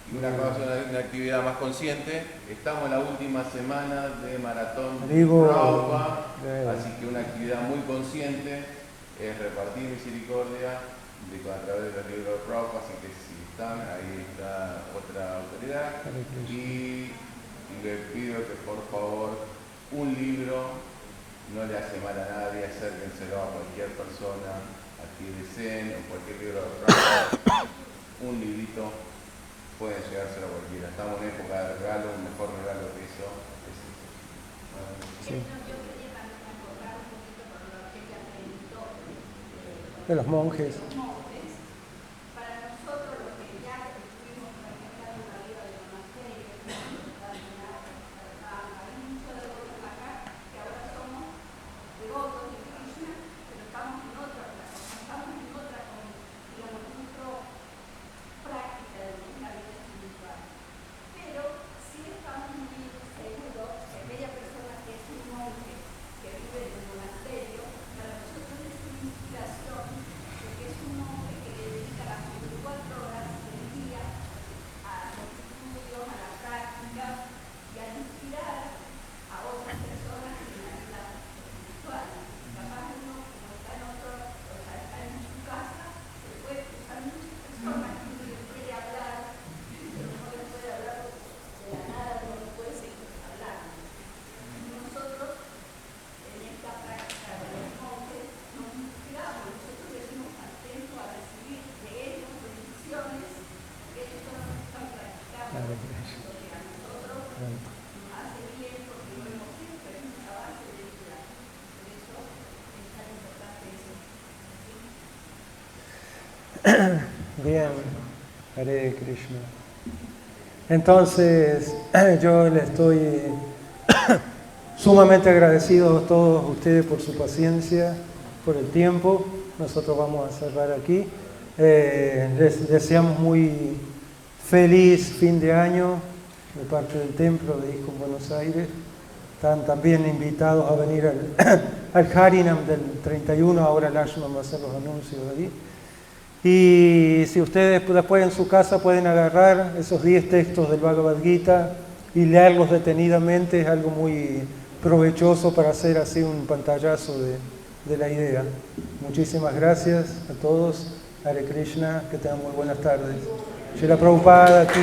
Y una actividad más consciente, estamos en la última semana de maratón de Prabhupada, así que una actividad muy consciente es repartir misericordia a través del libro de Prabhupada, así que si están, ahí está otra autoridad, y le pido que por favor un libro no le hace mal a nadie, acérquenselo a cualquier persona, a quien deseen, o cualquier libro de Rambam, un librito, pueden llegárselo a cualquiera. Estamos en época de regalo, un mejor regalo que eso es eso. Sí. Yo quería también acordar un poquito con lo que ella preguntó De los monjes. los monjes. Para nosotros, los que ya estuvimos practicando la vida del monasterio, hay muchos devotos acá que ahora somos devotos de Krishna, pero estamos en otra digamos, práctica de la vida espiritual. Pero sí estamos muy seguros que aquella persona que es un monje, que vive en el monasterio, para nosotros es una inspiración, porque es un monje que le dedica las 24 horas del día a los estudios, a la práctica y a inspirar a otras personas en la vida espiritual. Capaz uno, como está en otro, o sea, está en su casa, se puede cruzar muchas personas que uno les puede hablar, pero no les puede hablar de la nada, uno no puede seguir hablando. Nosotros, en esta práctica de los monjes, nos inspiramos, nosotros decimos atentos a recibir de ellos bendiciones, porque ellos son los que están practicando. Porque a nosotros nos hace bien, porque lo hemos hecho, es una base de vida. Por eso es tan importante eso. Bien, Hare Krishna. Entonces, yo le estoy sumamente agradecido a todos ustedes por su paciencia, por el tiempo. Nosotros vamos a cerrar aquí. Les deseamos muy feliz fin de año de parte del Templo de Hijos Buenos Aires. Están también invitados a venir al Harinam del 31, ahora el Ashman va a hacer los anuncios ahí. Y si ustedes después en su casa pueden agarrar esos 10 textos del Bhagavad Gita y leerlos detenidamente, es algo muy provechoso para hacer así un pantallazo de la idea. Muchísimas gracias a todos. Hare Krishna, que tengan muy buenas tardes. Shila Prabhupada, aquí.